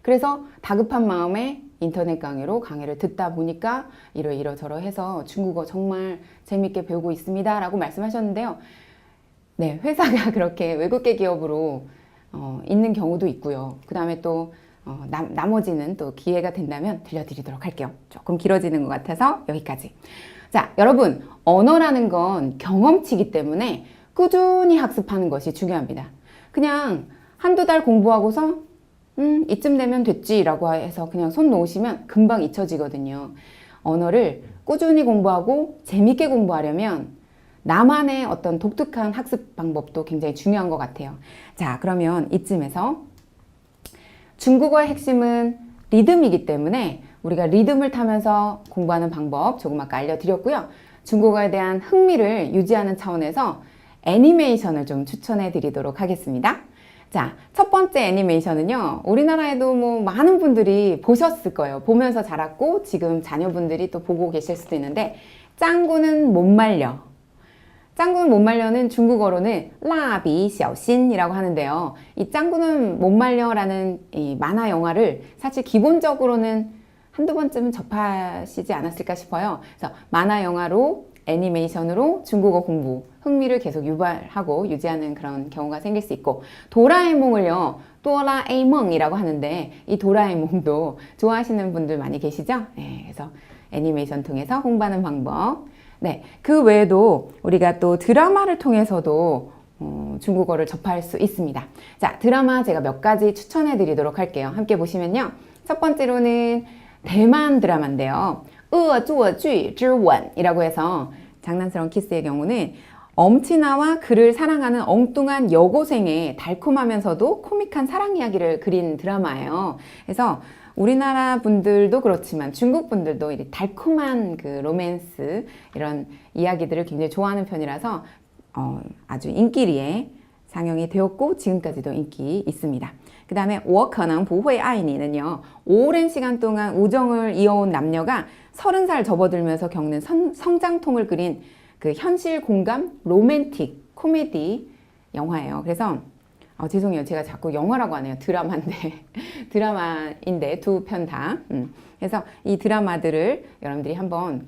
그래서 다급한 마음에 인터넷 강의로 강의를 듣다 보니까 이러저러 해서 중국어 정말 재밌게 배우고 있습니다 라고 말씀하셨는데요. 네, 회사가 그렇게 외국계 기업으로 있는 경우도 있고요. 그 다음에 또 나머지는 또 기회가 된다면 들려드리도록 할게요. 조금 길어지는 것 같아서 여기까지. 자, 여러분, 언어라는 건 경험치이기 때문에 꾸준히 학습하는 것이 중요합니다. 그냥 한두 달 공부하고서 이쯤 되면 됐지 라고 해서 그냥 손 놓으시면 금방 잊혀지거든요. 언어를 꾸준히 공부하고 재밌게 공부하려면 나만의 어떤 독특한 학습 방법도 굉장히 중요한 것 같아요. 자, 그러면 이쯤에서 중국어의 핵심은 리듬이기 때문에 우리가 리듬을 타면서 공부하는 방법 조금 아까 알려드렸고요. 중국어에 대한 흥미를 유지하는 차원에서 애니메이션을 좀 추천해 드리도록 하겠습니다. 자, 첫 번째 애니메이션은요, 우리나라에도 뭐 많은 분들이 보셨을 거예요. 보면서 자랐고, 지금 자녀분들이 또 보고 계실 수도 있는데, 짱구는 못 말려. 짱구는 못 말려는 중국어로는 라비 샤오신이라고 하는데요. 이 짱구는 못 말려라는 이 만화 영화를 사실 기본적으로는 한두 번쯤은 접하시지 않았을까 싶어요. 그래서 만화 영화로 애니메이션으로 중국어 공부, 흥미를 계속 유발하고 유지하는 그런 경우가 생길 수 있고, 도라에몽을요, 또라에몽이라고 하는데, 이 도라에몽도 좋아하시는 분들 많이 계시죠? 네, 그래서 애니메이션 통해서 공부하는 방법. 네, 그 외에도 우리가 또 드라마를 통해서도 중국어를 접할 수 있습니다. 자, 드라마 제가 몇 가지 추천해 드리도록 할게요. 함께 보시면요. 첫 번째로는 대만 드라마인데요. 恶作剧之吻이라고 해서 장난스러운 키스의 경우는 엄친아와 그를 사랑하는 엉뚱한 여고생의 달콤하면서도 코믹한 사랑 이야기를 그린 드라마예요. 그래서 우리나라 분들도 그렇지만 중국 분들도 이 달콤한 그 로맨스 이런 이야기들을 굉장히 좋아하는 편이라서 아주 인기리에 상영이 되었고 지금까지도 인기 있습니다. 그 다음에 我可能不会爱你는요, 오랜 시간 동안 우정을 이어온 남녀가 30살 접어들면서 겪는 성장통을 그린 그 현실 공감 로맨틱 코미디 영화예요. 그래서 죄송해요. 제가 자꾸 영화라고 하네요. 드라마인데 두 편 다. 그래서 이 드라마들을 여러분들이 한번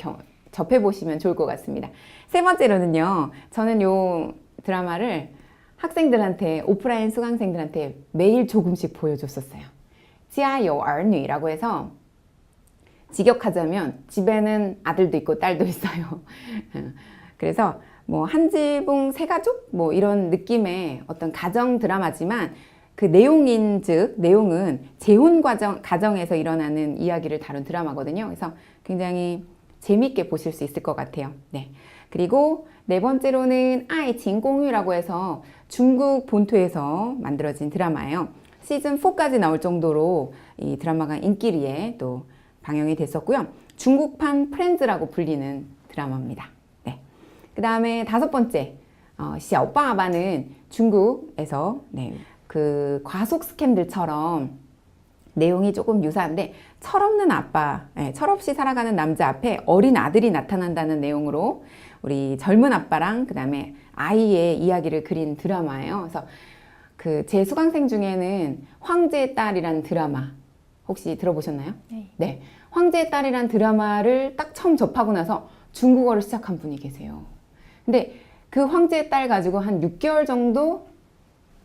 접해보시면 좋을 것 같습니다. 세 번째로는요. 저는 요 드라마를 학생들한테, 오프라인 수강생들한테 매일 조금씩 보여줬었어요. 家有儿女라고 해서 직역하자면 집에는 아들도 있고 딸도 있어요. 그래서 뭐 한 지붕 세 가족 뭐 이런 느낌의 어떤 가정 드라마지만 그 내용인즉 내용은 재혼 가정에서 일어나는 이야기를 다룬 드라마거든요. 그래서 굉장히 재밌게 보실 수 있을 것 같아요. 네. 그리고 네 번째로는 爱情公寓라고 해서 중국 본토에서 만들어진 드라마예요. 시즌 4까지 나올 정도로 이 드라마가 인기리에 또 방영이 됐었고요. 중국판 프렌즈라고 불리는 드라마입니다. 네. 그 다음에 다섯 번째, 小爸爸는 중국에서 그 과속 스캠들처럼 내용이 조금 유사한데 철없는 아빠, 철없이 살아가는 남자 앞에 어린 아들이 나타난다는 내용으로 우리 젊은 아빠랑 그 다음에 아이의 이야기를 그린 드라마예요. 그래서 그 제 수강생 중에는 황제의 딸이라는 드라마 혹시 들어보셨나요? 네. 네. 황제의 딸이라는 드라마를 딱 처음 접하고 나서 중국어를 시작한 분이 계세요. 근데 그 황제의 딸 가지고 한 6개월 정도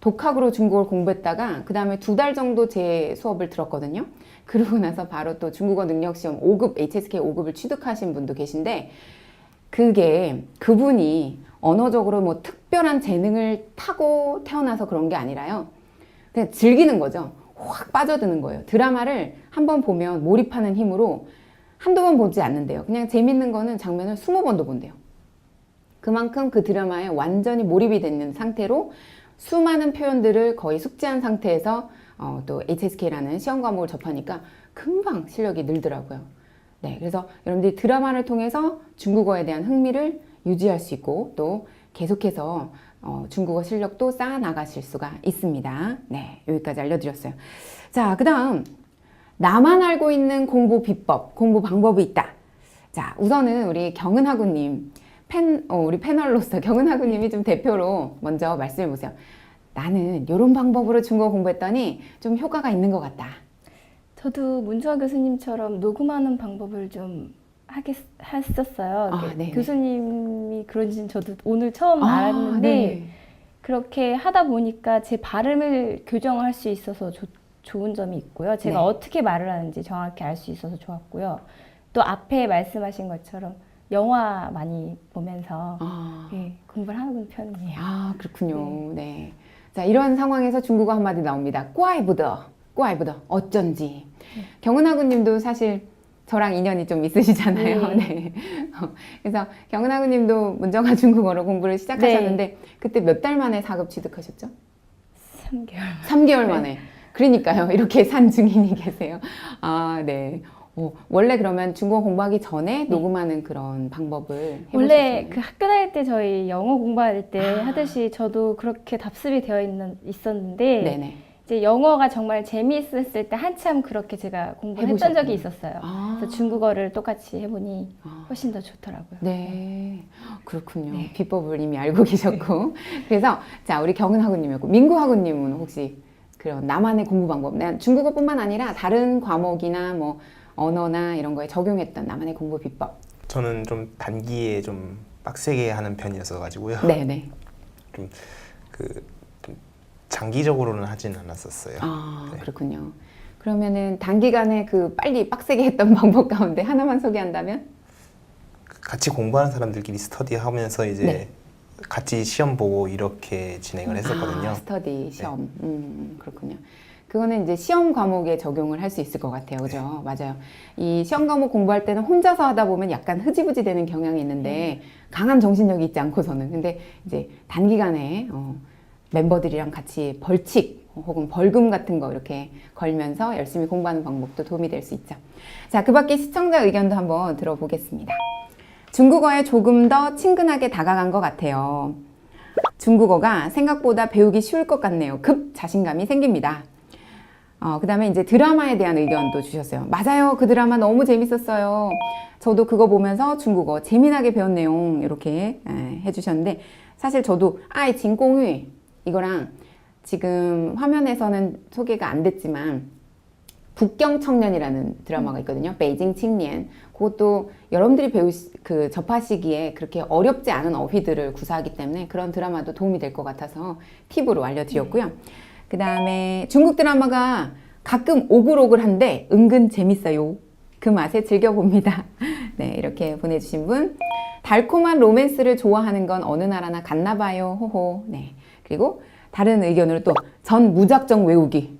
독학으로 중국어를 공부했다가 그 다음에 2달 정도 제 수업을 들었거든요. 그러고 나서 바로 또 중국어 능력시험 5급, HSK 5급을 취득하신 분도 계신데 그게 그분이 언어적으로 뭐 특별한 재능을 타고 태어나서 그런 게 아니라요. 그냥 즐기는 거죠. 확 빠져드는 거예요. 드라마를 한번 보면 몰입하는 힘으로 한두 번 보지 않는데요. 그냥 재밌는 거는 장면을 20번도 본대요. 그만큼 그 드라마에 완전히 몰입이 되는 상태로 수많은 표현들을 거의 숙지한 상태에서 또 HSK라는 시험 과목을 접하니까 금방 실력이 늘더라고요. 네, 그래서 여러분들이 드라마를 통해서 중국어에 대한 흥미를 유지할 수 있고 또 계속해서 중국어 실력도 쌓아 나가실 수가 있습니다. 네, 여기까지 알려드렸어요. 자, 그 다음 나만 알고 있는 공부 비법, 공부 방법이 있다. 자, 우선은 우리 경은하구님 우리 패널로서 경은하구님이 좀 대표로 먼저 말씀해 보세요. 나는 이런 방법으로 중국어 공부했더니 좀 효과가 있는 것 같다. 저도 문주아 교수님처럼 녹음하는 방법을 좀 했었어요. 교수님이 그런지는 저도 오늘 처음 알았는데 네. 그렇게 하다 보니까 제 발음을 교정할 수 있어서 좋은 점이 있고요. 제가 네. 어떻게 말을 하는지 정확히 알 수 있어서 좋았고요. 또 앞에 말씀하신 것처럼 영화 많이 보면서 공부를 하는 편이에요. 아, 그렇군요. 네. 자, 이런 상황에서 중국어 한마디 나옵니다. 怪不得, 怪不得, 어쩐지. 경은하구님도 사실 저랑 인연이 좀 있으시잖아요. 네. 그래서 경은하구님도 문정아 중국어로 공부를 시작하셨는데 그때 몇 달 만에 4급 취득하셨죠? 3개월. 3개월 만에. 그러니까요. 이렇게 산 증인이 계세요. 아, 네. 원래 그러면 중국어 공부하기 전에 녹음하는 그런 방법을 해보셨어요? 원래 그 학교 다닐 때 저희 영어 공부할 때 아. 하듯이 저도 그렇게 답습이 되어 있었는데 네네. 이제 영어가 정말 재미있었을 때 한참 그렇게 제가 공부를 했던 적이 있었어요. 그래서 중국어를 똑같이 해보니 훨씬 더 좋더라고요. 네, 그렇군요. 비법을 이미 알고 계셨고. 그래서 자, 우리 경은하구님이었고 민구하구님은 혹시 그런 나만의 공부 방법, 중국어뿐만 아니라 다른 과목이나 뭐 언어나 이런 거에 적용했던 나만의 공부 비법. 저는 좀 단기에 좀 빡세게 하는 편이어서 가지고요. 네네. 좀 장기적으로는 하진 않았었어요. 아, 네. 그렇군요. 그러면은 단기간에 그 빨리 빡세게 했던 방법 가운데 하나만 소개한다면? 같이 공부하는 사람들끼리 스터디하면서 이제 네. 같이 시험 보고 이렇게 진행을 했었거든요. 스터디 시험. 그렇군요. 그거는 이제 시험 과목에 적용을 할 수 있을 것 같아요. 그죠? 맞아요. 이 시험 과목 공부할 때는 혼자서 하다 보면 약간 흐지부지 되는 경향이 있는데 강한 정신력이 있지 않고서는. 근데 이제 단기간에 멤버들이랑 같이 벌칙 혹은 벌금 같은 거 이렇게 걸면서 열심히 공부하는 방법도 도움이 될 수 있죠. 자, 그 밖에 시청자 의견도 한번 들어보겠습니다. 중국어에 조금 더 친근하게 다가간 것 같아요. 중국어가 생각보다 배우기 쉬울 것 같네요. 급 자신감이 생깁니다. 그 다음에 이제 드라마에 대한 의견도 주셨어요. 맞아요. 그 드라마 너무 재밌었어요. 저도 그거 보면서 중국어 재미나게 배운 내용 이렇게 해주셨는데 사실 저도 아이 진공유 이거랑 지금 화면에서는 소개가 안 됐지만 북경 청년이라는 드라마가 있거든요. 베이징青年. 그것도 여러분들이 접하시기에 그렇게 어렵지 않은 어휘들을 구사하기 때문에 그런 드라마도 도움이 될 것 같아서 팁으로 알려드렸고요. 그 다음에 중국 드라마가 가끔 오글오글한데 은근 재밌어요. 그 맛에 즐겨봅니다. 네, 이렇게 보내주신 분. 달콤한 로맨스를 좋아하는 건 어느 나라나 같나 봐요. 호호. 네. 그리고 다른 의견으로 또 전 무작정 외우기.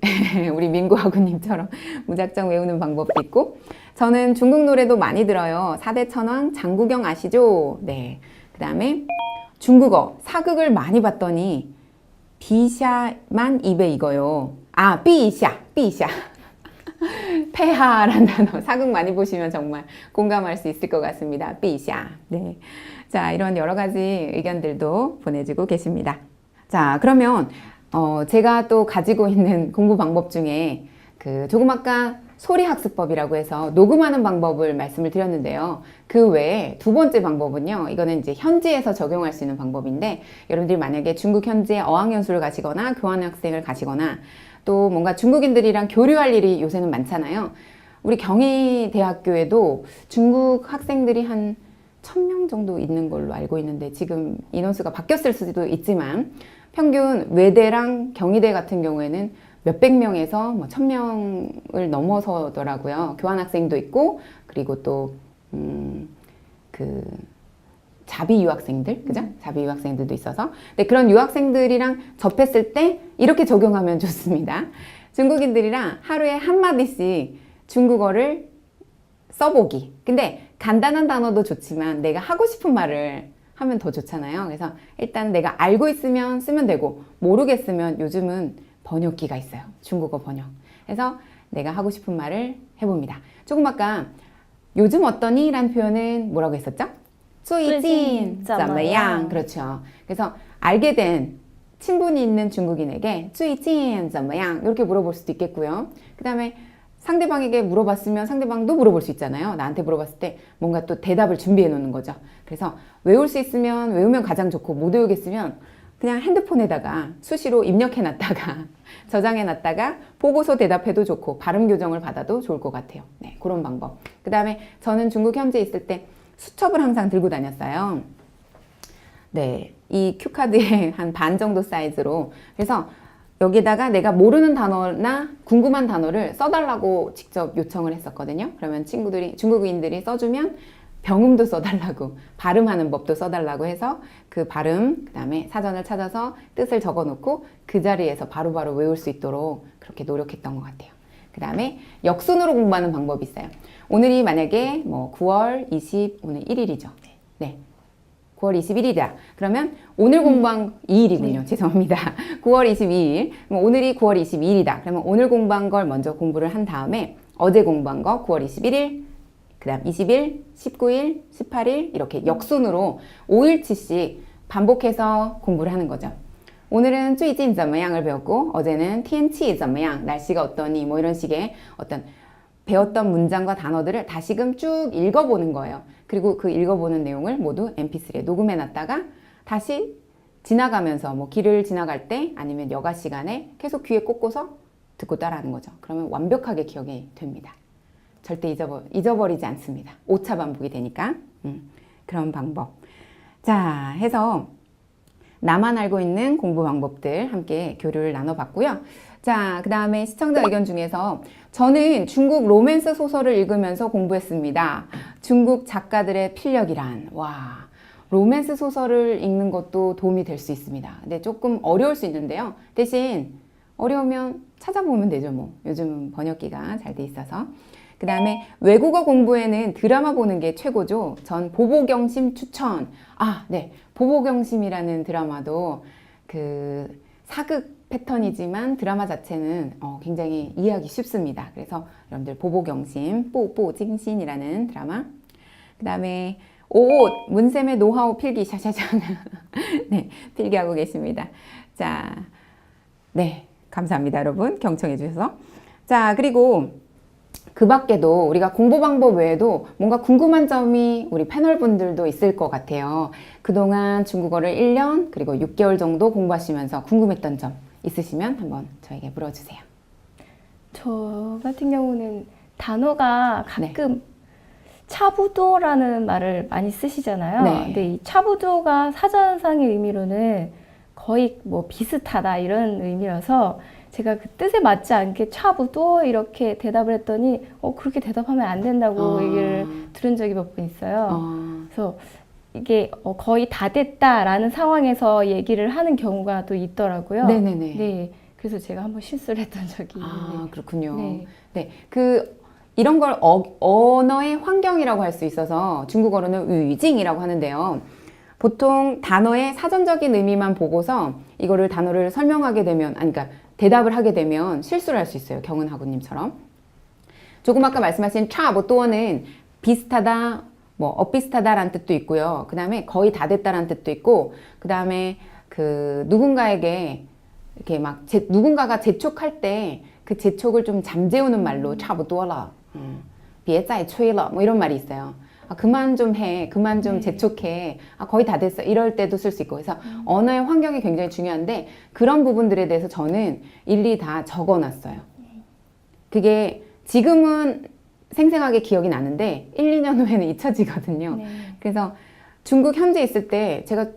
우리 민구하구님처럼 무작정 외우는 방법도 있고 저는 중국 노래도 많이 들어요. 4대 천왕 장구경 아시죠? 네. 그 다음에 중국어 사극을 많이 봤더니 비샤만 입에 익어요. 아, 삐샤. 폐하라는 단어 사극 많이 보시면 정말 공감할 수 있을 것 같습니다. 삐샤. 네. 자, 이런 여러 가지 의견들도 보내주고 계십니다. 자, 그러면 제가 또 가지고 있는 공부 방법 중에 조금 아까 소리학습법이라고 해서 녹음하는 방법을 말씀을 드렸는데요. 그 외에 두 번째 방법은요. 이거는 이제 현지에서 적용할 수 있는 방법인데 여러분들이 만약에 중국 현지에 어학연수를 가시거나 교환학생을 가시거나 또 뭔가 중국인들이랑 교류할 일이 요새는 많잖아요. 우리 경희대학교에도 중국 학생들이 한 1000명 정도 있는 걸로 알고 있는데 지금 인원수가 바뀌었을 수도 있지만 평균 외대랑 경희대 같은 경우에는 몇백 명에서 뭐 1000명을 넘어서더라고요. 교환학생도 있고 그리고 또 자비 유학생들, 그죠? 자비 유학생들도 있어서. 근데 그런 유학생들이랑 접했을 때 이렇게 적용하면 좋습니다. 중국인들이랑 하루에 한마디씩 중국어를 써보기. 근데 간단한 단어도 좋지만 내가 하고 싶은 말을 하면 더 좋잖아요. 그래서 일단 내가 알고 있으면 쓰면 되고 모르겠으면 요즘은 번역기가 있어요. 중국어 번역. 그래서 내가 하고 싶은 말을 해봅니다. 조금 아까 요즘 어떠니? 라는 표현은 뭐라고 했었죠? 最近怎么样? 그렇죠. 그래서 알게 된 친분이 있는 중국인에게 最近怎么样? 이렇게 물어볼 수도 있겠고요. 그 다음에 상대방에게 물어봤으면 상대방도 물어볼 수 있잖아요. 나한테 물어봤을 때 뭔가 또 대답을 준비해 놓는 거죠. 그래서 외울 수 있으면 외우면 가장 좋고 못 외우겠으면 그냥 핸드폰에다가 수시로 입력해 놨다가 저장해 놨다가 보고서 대답해도 좋고 발음 교정을 받아도 좋을 것 같아요. 네, 그런 방법. 그 다음에 저는 중국 현지에 있을 때 수첩을 항상 들고 다녔어요. 네, 이 큐카드의 한 반 정도 사이즈로. 그래서 여기다가 내가 모르는 단어나 궁금한 단어를 써달라고 직접 요청을 했었거든요. 그러면 중국인들이 써주면 병음도 써달라고, 발음하는 법도 써달라고 해서 그 발음, 그 다음에 사전을 찾아서 뜻을 적어 놓고 그 자리에서 바로바로 외울 수 있도록 그렇게 노력했던 것 같아요. 그 다음에 역순으로 공부하는 방법이 있어요. 오늘이 만약에 뭐 9월 오늘 1일이죠. 네. 9월 21일이다. 그러면 오늘 공부한 2일이군요. 죄송합니다. 9월 22일. 오늘이 9월 22일이다. 그러면 오늘 공부한 걸 먼저 공부를 한 다음에 어제 공부한 거 9월 21일, 그 다음 20일, 19일, 18일 이렇게 역순으로 5일치씩 반복해서 공부를 하는 거죠. 오늘은 最近怎么样을 배웠고 어제는 天气怎么样, 날씨가 어떠니 뭐 이런 식의 어떤 배웠던 문장과 단어들을 다시금 쭉 읽어보는 거예요. 그리고 그 읽어보는 내용을 모두 mp3에 녹음해 놨다가 다시 지나가면서 뭐 길을 지나갈 때 아니면 여가 시간에 계속 귀에 꽂고서 듣고 따라하는 거죠. 그러면 완벽하게 기억이 됩니다. 절대 잊어버리지 않습니다. 5차 반복이 되니까. 그런 방법. 자, 해서 나만 알고 있는 공부 방법들 함께 교류를 나눠봤고요. 자, 그 다음에 시청자 의견 중에서 저는 중국 로맨스 소설을 읽으면서 공부했습니다. 중국 작가들의 필력이란, 와, 로맨스 소설을 읽는 것도 도움이 될 수 있습니다. 근데 조금 어려울 수 있는데요. 대신 어려우면 찾아보면 되죠, 뭐. 요즘은 번역기가 잘 돼 있어서. 그 다음에 외국어 공부에는 드라마 보는 게 최고죠. 전 보보경심 추천. 아, 네. 보보경심이라는 드라마도 그 사극 패턴이지만 드라마 자체는 굉장히 이해하기 쉽습니다. 그래서 여러분들 보보경심, 뽀뽀징신이라는 드라마. 그 다음에 옷, 문쌤의 노하우 필기 샤샤샤. 네, 필기하고 계십니다. 자, 네. 감사합니다, 여러분. 경청해 주셔서. 자, 그리고 그 밖에도 우리가 공부 방법 외에도 뭔가 궁금한 점이 우리 패널 분들도 있을 것 같아요. 그동안 중국어를 1년 그리고 6개월 정도 공부하시면서 궁금했던 점 있으시면 한번 저에게 물어주세요. 저 같은 경우는 단어가 네. 가끔 차부도라는 말을 많이 쓰시잖아요. 네. 근데 이 차부도가 사전상의 의미로는 거의 뭐 비슷하다 이런 의미라서 제가 그 뜻에 맞지 않게 차부도 이렇게 대답을 했더니 그렇게 대답하면 안 된다고 얘기를 들은 적이 몇 번 있어요. 그래서 이게 거의 다 됐다라는 상황에서 얘기를 하는 경우가 또 있더라고요. 네네네. 네, 그래서 제가 한번 실수를 했던 적이 있는데. 그렇군요. 네. 네. 이런 걸 언어의 환경이라고 할 수 있어서 중국어로는 위징이라고 하는데요. 보통 단어의 사전적인 의미만 보고서 이거를 단어를 설명하게 되면, 그러니까 대답을 하게 되면 실수를 할 수 있어요. 경은하구님처럼. 조금 아까 말씀하신 차보또는 비슷하다, 뭐 엇비슷하다라는 뜻도 있고요. 그 다음에 거의 다 됐다라는 뜻도 있고, 그 다음에 그 누군가에게 이렇게 막 누군가가 재촉할 때 그 재촉을 좀 잠재우는 말로 차보또라, 别再催了, 뭐 이런 말이 있어요. 그만 좀 해, 그만 좀 재촉해, 거의 다 됐어, 이럴 때도 쓸 수 있고. 그래서 언어의 환경이 굉장히 중요한데 그런 부분들에 대해서 저는 일일이 다 적어놨어요. 그게 지금은 생생하게 기억이 나는데 1, 2년 후에는 잊혀지거든요. 네. 그래서 중국 현지에 있을 때 제가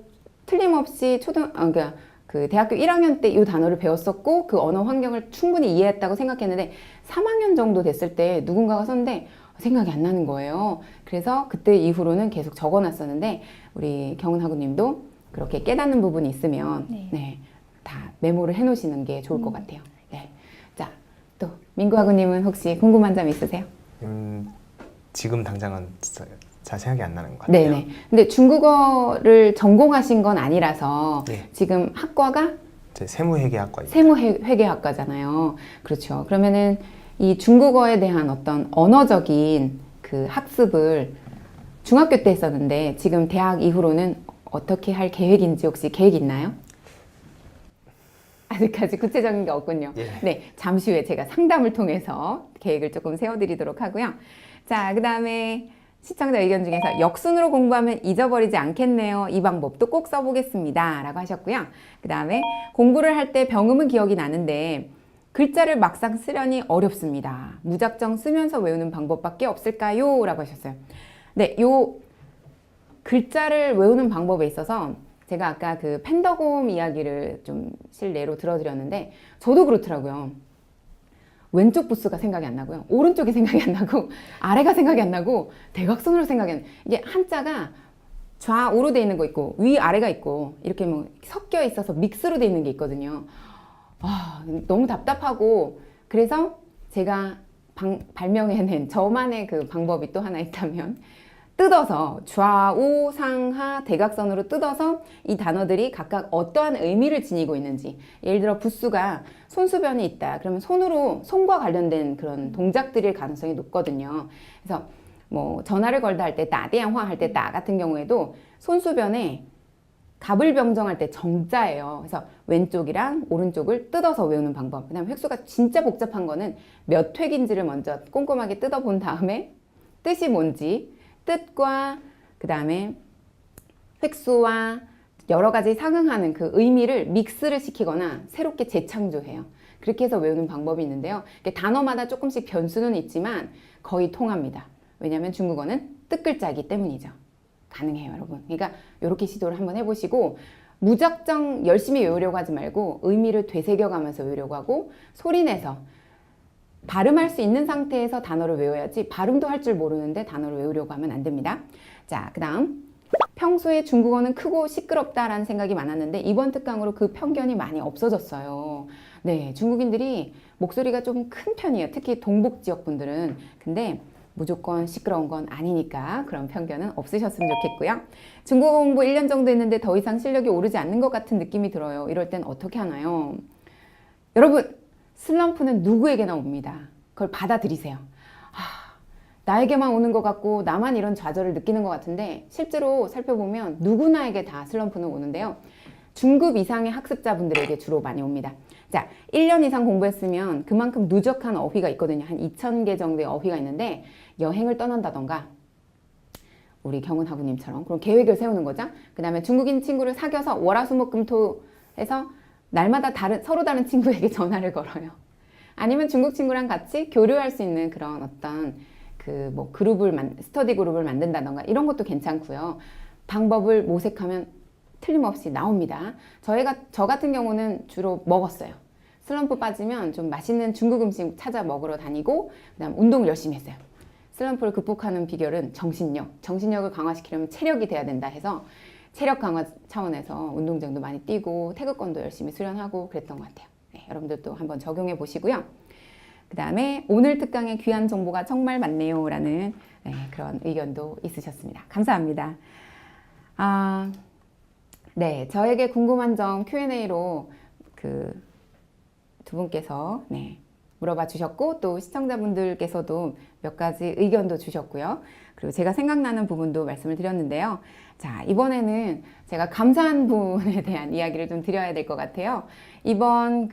틀림없이 그러니까 그 대학교 1학년 때 이 단어를 배웠었고 그 언어 환경을 충분히 이해했다고 생각했는데 3학년 정도 됐을 때 누군가가 썼는데 생각이 안 나는 거예요. 그래서 그때 이후로는 계속 적어놨었는데 우리 경은하구님도 그렇게 깨닫는 부분이 있으면 다 메모를 해놓으시는 게 좋을 것 같아요. 네. 자, 또 민구하구님은 혹시 궁금한 점 있으세요? 지금 당장은 진짜 잘 생각이 안 나는 것 같아요. 네네. 근데 중국어를 전공하신 건 아니라서 네. 지금 학과가 제 세무회계학과입니다. 세무회계학과잖아요. 그렇죠. 그러면은 이 중국어에 대한 어떤 언어적인 그 학습을 중학교 때 했었는데 지금 대학 이후로는 어떻게 할 계획인지 혹시 계획 있나요? 아직까지 구체적인 게 없군요. 예. 네, 잠시 후에 제가 상담을 통해서 계획을 조금 세워드리도록 하고요. 자, 그 다음에 시청자 의견 중에서 역순으로 공부하면 잊어버리지 않겠네요. 이 방법도 꼭 써보겠습니다. 라고 하셨고요. 그 다음에 공부를 할 때 병음은 기억이 나는데 글자를 막상 쓰려니 어렵습니다. 무작정 쓰면서 외우는 방법밖에 없을까요? 라고 하셨어요. 네, 요 글자를 외우는 방법에 있어서 제가 아까 그 펜더곰 이야기를 좀 실례로 들어드렸는데 저도 그렇더라고요. 왼쪽 부스가 생각이 안 나고요. 오른쪽이 생각이 안 나고 아래가 생각이 안 나고 대각선으로 생각이 안 나고 이게 한자가 좌우로 돼 있는 거 있고 위아래가 있고 이렇게 뭐 섞여 있어서 믹스로 돼 있는 게 있거든요. 너무 답답하고 그래서 제가 발명해낸 저만의 그 방법이 또 하나 있다면 뜯어서 좌우 상하 대각선으로 뜯어서 이 단어들이 각각 어떠한 의미를 지니고 있는지, 예를 들어 부수가 손수변이 있다 그러면 손과 관련된 그런 동작들일 가능성이 높거든요. 그래서 뭐 전화를 걸다 할 때 따대양화 할 때 따 같은 경우에도 손수변에 갑을 병정할 때 정자예요. 그래서 왼쪽이랑 오른쪽을 뜯어서 외우는 방법. 그다음 획수가 진짜 복잡한 거는 몇 획인지를 먼저 꼼꼼하게 뜯어본 다음에 뜻이 뭔지, 뜻과 그 다음에 획수와 여러 가지 상응하는 그 의미를 믹스를 시키거나 새롭게 재창조해요. 그렇게 해서 외우는 방법이 있는데요. 단어마다 조금씩 변수는 있지만 거의 통합니다. 왜냐하면 중국어는 뜻글자이기 때문이죠. 가능해요, 여러분. 그러니까 이렇게 시도를 한번 해보시고, 무작정 열심히 외우려고 하지 말고 의미를 되새겨가면서 외우려고 하고, 소리내서 발음할 수 있는 상태에서 단어를 외워야지 발음도 할 줄 모르는데 단어를 외우려고 하면 안 됩니다. 자, 그 다음 평소에 중국어는 크고 시끄럽다라는 생각이 많았는데 이번 특강으로 그 편견이 많이 없어졌어요. 네, 중국인들이 목소리가 좀 큰 편이에요. 특히 동북 지역 분들은. 근데 무조건 시끄러운 건 아니니까 그런 편견은 없으셨으면 좋겠고요. 중국어 공부 1년 정도 했는데 더 이상 실력이 오르지 않는 것 같은 느낌이 들어요. 이럴 땐 어떻게 하나요? 여러분, 슬럼프는 누구에게나 옵니다. 그걸 받아들이세요. 나에게만 오는 것 같고 나만 이런 좌절을 느끼는 것 같은데 실제로 살펴보면 누구나에게 다 슬럼프는 오는데요. 중급 이상의 학습자분들에게 주로 많이 옵니다. 자, 1년 이상 공부했으면 그만큼 누적한 어휘가 있거든요. 한 2,000개 정도의 어휘가 있는데 여행을 떠난다던가 우리 경은하구님처럼 그런 계획을 세우는 거죠. 그 다음에 중국인 친구를 사귀어서 월화수목금토 해서 날마다 서로 다른 친구에게 전화를 걸어요. 아니면 중국 친구랑 같이 교류할 수 있는 그런 어떤 스터디 그룹을 만든다던가 이런 것도 괜찮고요. 방법을 모색하면 틀림없이 나옵니다. 저 같은 경우는 주로 먹었어요. 슬럼프 빠지면 좀 맛있는 중국 음식 찾아 먹으러 다니고 그다음 운동을 열심히 했어요. 슬럼프를 극복하는 비결은 정신력을 강화시키려면 체력이 돼야 된다 해서 체력 강화 차원에서 운동장도 많이 뛰고 태극권도 열심히 수련하고 그랬던 것 같아요. 네, 여러분들도 한번 적용해 보시고요. 그 다음에 오늘 특강에 귀한 정보가 정말 많네요 라는 그런 의견도 있으셨습니다. 감사합니다. 네, 저에게 궁금한 점 Q&A로 두 분께서 물어봐 주셨고 또 시청자분들께서도 몇 가지 의견도 주셨고요. 그리고 제가 생각나는 부분도 말씀을 드렸는데요. 자, 이번에는 제가 감사한 부분에 대한 이야기를 좀 드려야 될 것 같아요. 이번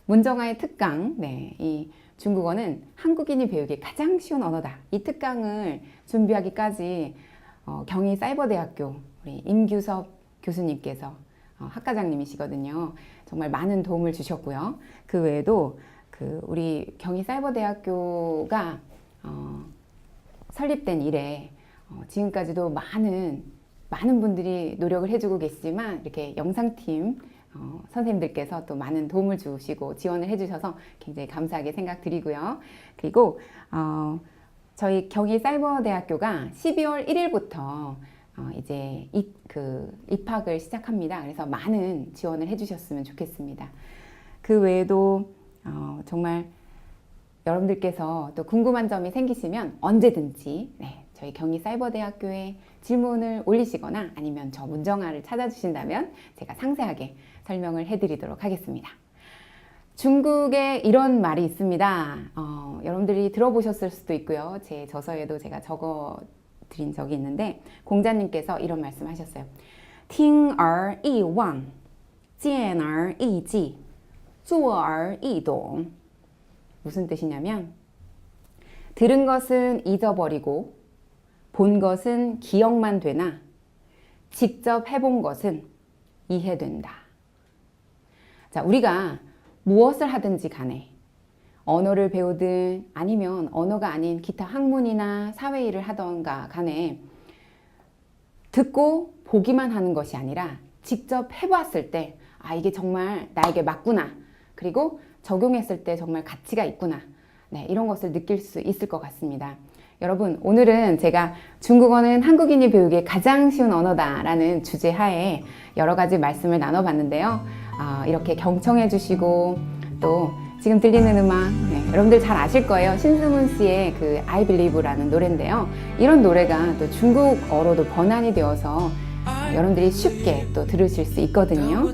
문정아의 특강, 이 중국어는 한국인이 배우기 가장 쉬운 언어다. 이 특강을 준비하기까지 경희사이버대학교 우리 임규섭 교수님께서 학과장님이시거든요. 정말 많은 도움을 주셨고요. 그 외에도 우리 경희사이버대학교가 설립된 이래 지금까지도 많은 분들이 노력을 해주고 계시지만 이렇게 영상팀 선생님들께서 또 많은 도움을 주시고 지원을 해주셔서 굉장히 감사하게 생각드리고요. 그리고 저희 경희사이버대학교가 12월 1일부터 이제 입학을 시작합니다. 그래서 많은 지원을 해주셨으면 좋겠습니다. 그 외에도 정말 여러분들께서 또 궁금한 점이 생기시면 언제든지 저희 경희사이버대학교에 질문을 올리시거나 아니면 저 문정아를 찾아주신다면 제가 상세하게 설명을 해드리도록 하겠습니다. 중국에 이런 말이 있습니다. 여러분들이 들어보셨을 수도 있고요. 제 저서에도 제가 적어드린 적이 있는데 공자님께서 이런 말씀 하셨어요. 听而易忘,见而易记,做而易懂. 무슨 뜻이냐면 들은 것은 잊어버리고 본 것은 기억만 되나 직접 해본 것은 이해된다. 자, 우리가 무엇을 하든지 간에 언어를 배우든 아니면 언어가 아닌 기타 학문이나 사회일을 하던가 간에 듣고 보기만 하는 것이 아니라 직접 해봤을 때 이게 정말 나에게 맞구나. 그리고 적용했을 때 정말 가치가 있구나. 이런 것을 느낄 수 있을 것 같습니다. 여러분, 오늘은 제가 중국어는 한국인이 배우기에 가장 쉬운 언어다라는 주제 하에 여러 가지 말씀을 나눠봤는데요. 이렇게 경청해 주시고 또 지금 들리는 음악 여러분들 잘 아실 거예요. 신승훈 씨의 그 I Believe라는 노래인데요. 이런 노래가 또 중국어로도 번안이 되어서 여러분들이 쉽게 또 들으실 수 있거든요.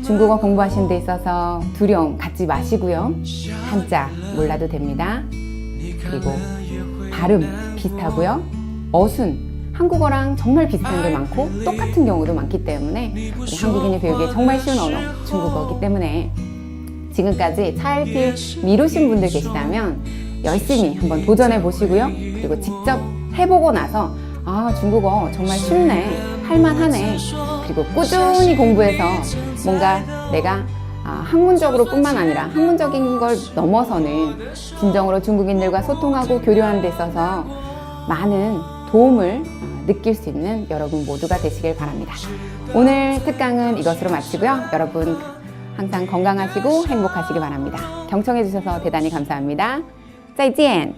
중국어 공부하시는 데 있어서 두려움 갖지 마시고요. 한자 몰라도 됩니다. 그리고 발음 비슷하고요. 어순 한국어랑 정말 비슷한 게 많고 똑같은 경우도 많기 때문에 우리 한국인이 배우기 정말 쉬운 언어 중국어이기 때문에 지금까지 차일피 미루신 분들 계시다면 열심히 한번 도전해 보시고요. 그리고 직접 해보고 나서 아 중국어 정말 쉽네 할만하네 그리고 꾸준히 공부해서 뭔가 내가 학문적으로 뿐만 아니라 학문적인 걸 넘어서는 진정으로 중국인들과 소통하고 교류하는 데 있어서 많은 도움을 느낄 수 있는 여러분 모두가 되시길 바랍니다. 오늘 특강은 이것으로 마치고요. 여러분 항상 건강하시고 행복하시기 바랍니다. 경청해 주셔서 대단히 감사합니다. 再见